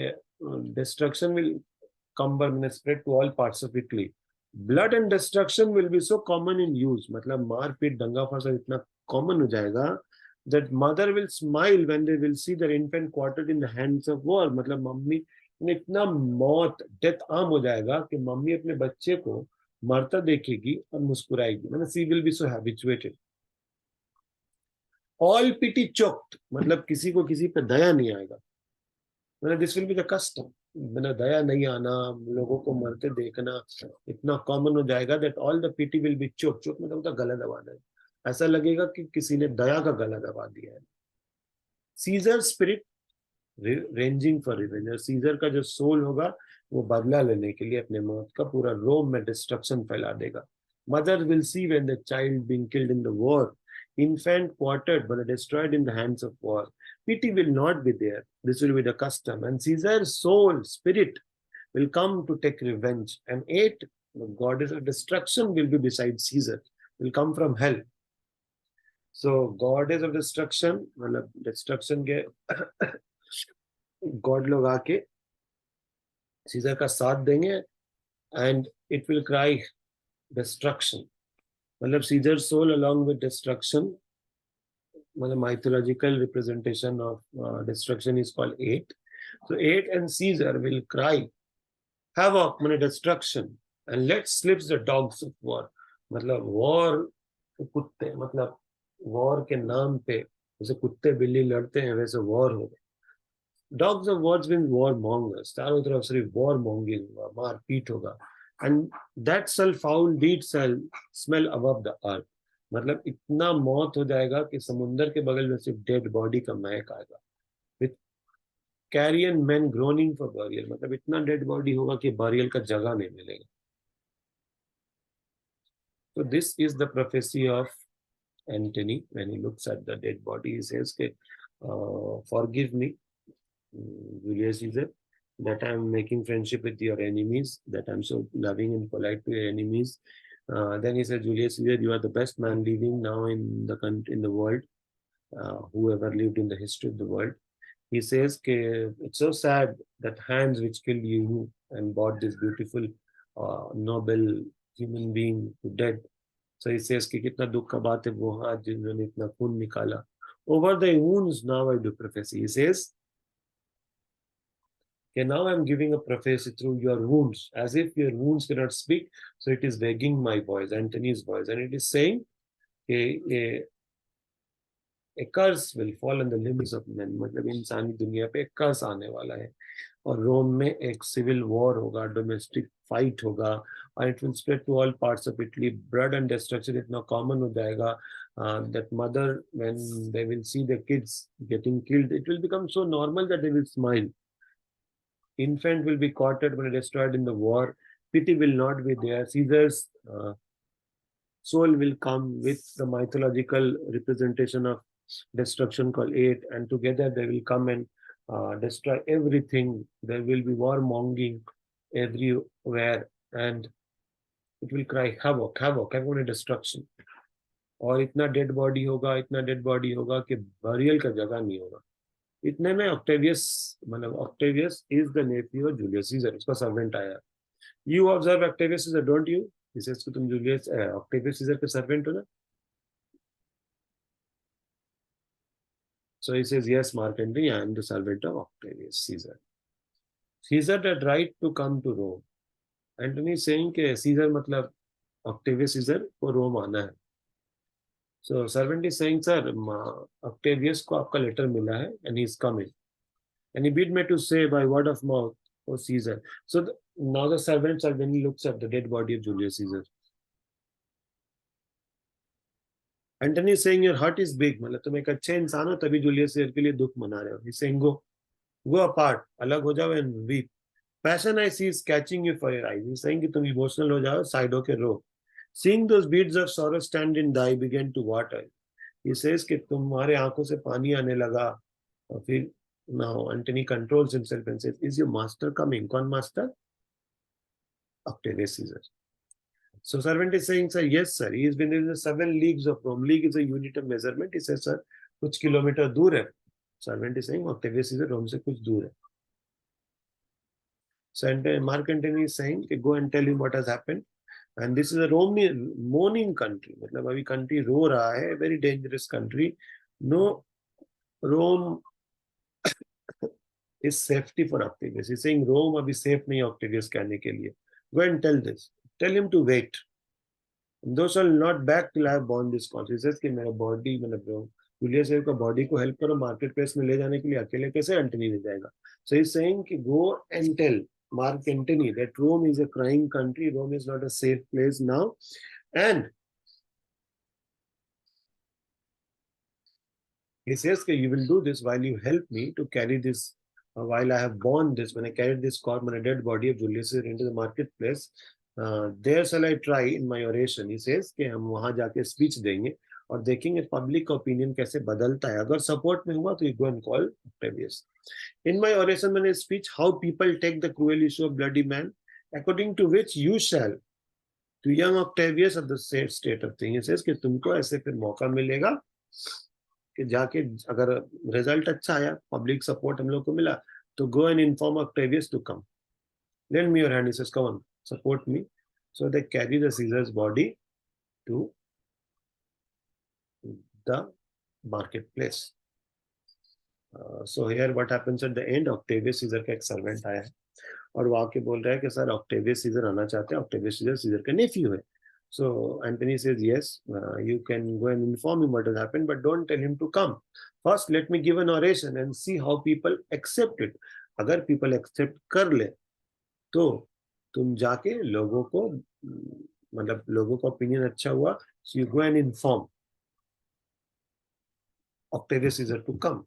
destruction will cumber mean spread to all parts of Italy. Blood and destruction will be so common in use, मतलब मारपीट दंगा फसाद इतना common हो जाएगा that mother will smile when they will see their infant quartered in the hands of war, मतलब mummy इतना मौत, डेथ आम हो जाएगा कि मम्मी अपने बच्चे को मरता देखेगी और मुस्कुराएगी, मतलब she will be so habituated. All pity choked, मतलब किसी को किसी पे दया नहीं आएगा, मतलब this will be the custom, मतलब दया नहीं आना, लोगों को मरते देखना इतना कॉमन हो जाएगा that all the pity will be choke, choke मतलब उसका गला दबाना है, ऐसा लगेगा कि किसी ने दया का गला दबा दिया है। Caesar spirit ranging for revenge, और सीजर का जो सोल होगा वो बदला लेने के लिए अपने मौत का पूरा रोम में डिस्ट्रक्शन फैला देगा। Mother will see when the child being killed in the war, infant quartered but destroyed in the hands of war. Pity will not be there. This will be the custom. And Caesar's soul, spirit, will come to take revenge. And eight, the goddess of destruction will be beside Caesar, will come from hell. So, goddess of destruction, मतलब destruction के god लोग आके Caesar का साथ देंगे, and it will cry destruction, मतलब Caesar soul along with destruction, मतलब mythological representation of destruction is called Ate. So eight and Caesar will cry havoc, माने destruction, and let slips the dogs of war, मतलब war के कुत्ते, मतलब war के नाम पे जैसे कुत्ते बिल्ली लड़ते हैं वैसे वॉर हो। Dogs of wars mean warmongers, चारों तरफ सिर्फ वॉर मॉन्गिंग होगा, मार पीट होगा। And that shall foul deed shall smell above the earth, मतलब इतना मौत हो जाएगा कि समुंदर के बगल में सिर्फ डेड बॉडी का महक आएगा। With carrion man groaning for burial, मतलब इतना डेड बॉडी होगा कि बरियल का जगह नहीं मिलेगा। तो this is the prophecy of Antony when he looks at the dead body, he says के forgive me Julius Caesar, that I'm making friendship with your enemies, that I'm so loving and polite to your enemies. Then he said, Julius Caesar, you are the best man living now in the country, in the world, whoever lived in the history of the world. He says, it's so sad that hands which killed you and brought this beautiful, noble human being to death. So he says, कि कितना दुख का बात है वो हाथ जिन्होंने इतना खून निकाला. Over the wounds now I do prophecy. He says, okay, now I'm giving a prophecy through your wounds, as if your wounds cannot speak, so it is begging my voice, Antony's voice, and it is saying, a curse will fall on the limbs of men, मतलब इंसानी दुनिया पे एक कर्स आने वाला है, और Rome में एक सिविल वॉर होगा, डोमेस्टिक फाइट होगा, और it will spread to all parts of Italy, blood and destruction इतना कॉमन हो जाएगा that mother, when they will see the kids getting killed, it will become so normal that they will smile. Infant will be quartered but destroyed in the war. Pity will not be there. Caesar's soul will come with the mythological representation of destruction called eight, and together they will come and destroy everything. There will be warmonging everywhere, and it will cry havoc, havoc, havoc and destruction. और इतना dead body होगा, इतना dead body होगा कि burial का जगह नहीं होगा। इतने में ऑक्टेवियस, मतलब Octavius is the Neiphiu of Julius scissor, उसका सर्वेंट आया। You observe Octavius Caesar, don't you? He says कि तुम जूलियस ऑक्टेवियस सीजर के सर्वेंट हो ना? So he says, yes, Mark Antony, I am the servant of Octavius Caesar. Caesar had right to come to Rome. Antony is saying कि Caesar मतलब Octavius Caesar को रोम आना है। So servant is saying, sir, Octavius को आपका letter मिला है and he is coming. And he bid me to say by word of mouth, O Caesar. So now the servants are, when he looks at the dead body of Julius Caesar. Antony is saying, your heart is big, मतलब तुम एक अच्छे इंसान हो तभी Julius Caesar के लिए दुख मना रहे हो। He's saying, go apart, अलग हो जाओ and weep. Passion I see is catching you for your eyes. He's saying कि तुम इमोशनल हो जाओ, साइड होके रो. Seeing those beads of sorrow stand in thy began to water. He says कि तुम्हारे आंखों से पानी आने लगा, और फिर now Antony controls himself and says, is your master coming? कौन master? Octavius Caesar. So servant is saying, sir, yes, sir. He has been in the 7 leagues of Rome. League is a unit of measurement. He says, sir, कुछ kilometre दूर है. Servant is saying, Octavius Caesar Rome से कुछ दूर है. So Mark Antony is saying, go and tell him what has happened. And this is a Roman mourning country. मतलब अभी country रो रहा है, very dangerous country. No Rome is safety for Octavius. He's saying Rome अभी safe नहीं है Octavius कहने के लिए. Go and tell this. Tell him to wait. Thou shall not back till I have borne this cost. He says कि मेरा body मतलब Julius Caesar का बॉडी को हेल्प करो मार्केट प्लेस में ले जाने के लिए, अकेले कैसे एंटनी ले जाएगा. So he's saying कि go and tell Mark Antony that Rome is a crying country. Rome is not a safe place now, and he says that you will do this while you help me to carry this, while I have borne this, when I carried this corpse and a dead body of Julius Caesar into the marketplace, there shall I try in my oration. He says कि हम वहां जाके speech देंगे और देखेंगे public opinion कैसे बदलता है. अगर सपोर्ट में हुआ तो you go and call Octavius. In my oration, मैंने speech how people take the cruel issue of bloody man, according to which you shall to young Octavius of the state of things. He says कि तुमको ऐसे फिर मौका मिलेगा कि जाके अगर रिजल्ट अच्छा आया, पब्लिक सपोर्ट हम लोग को मिला, तो go and inform Octavius to come. Lend me your hand. He says, come on, support me. So they carry the Caesar's body to the marketplace. So here what happens at the end, Octavius Caesar का एक servant आया है और वो आके बोल रहा है कि सर ऑक्टेवियस सीजर आना चाहते हैं. ऑक्टेवियस सीजर सीजर का नेफ्यू है. So Antony says, yes, you can go and inform him what has happened, but don't tell him to come. First, let me give an oration and see how people accept it. अगर people accept कर ले, तो तुम जाके लोगों को मतलब लोगों का opinion अच्छा हुआ, so you go and inform Octavius Caesar to come.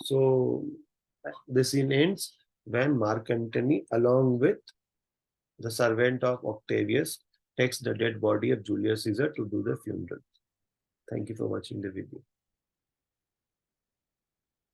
So the scene ends when Mark Antony, along with the servant of Octavius, takes the dead body of Julius Caesar to do the funeral. Thank you for watching the video.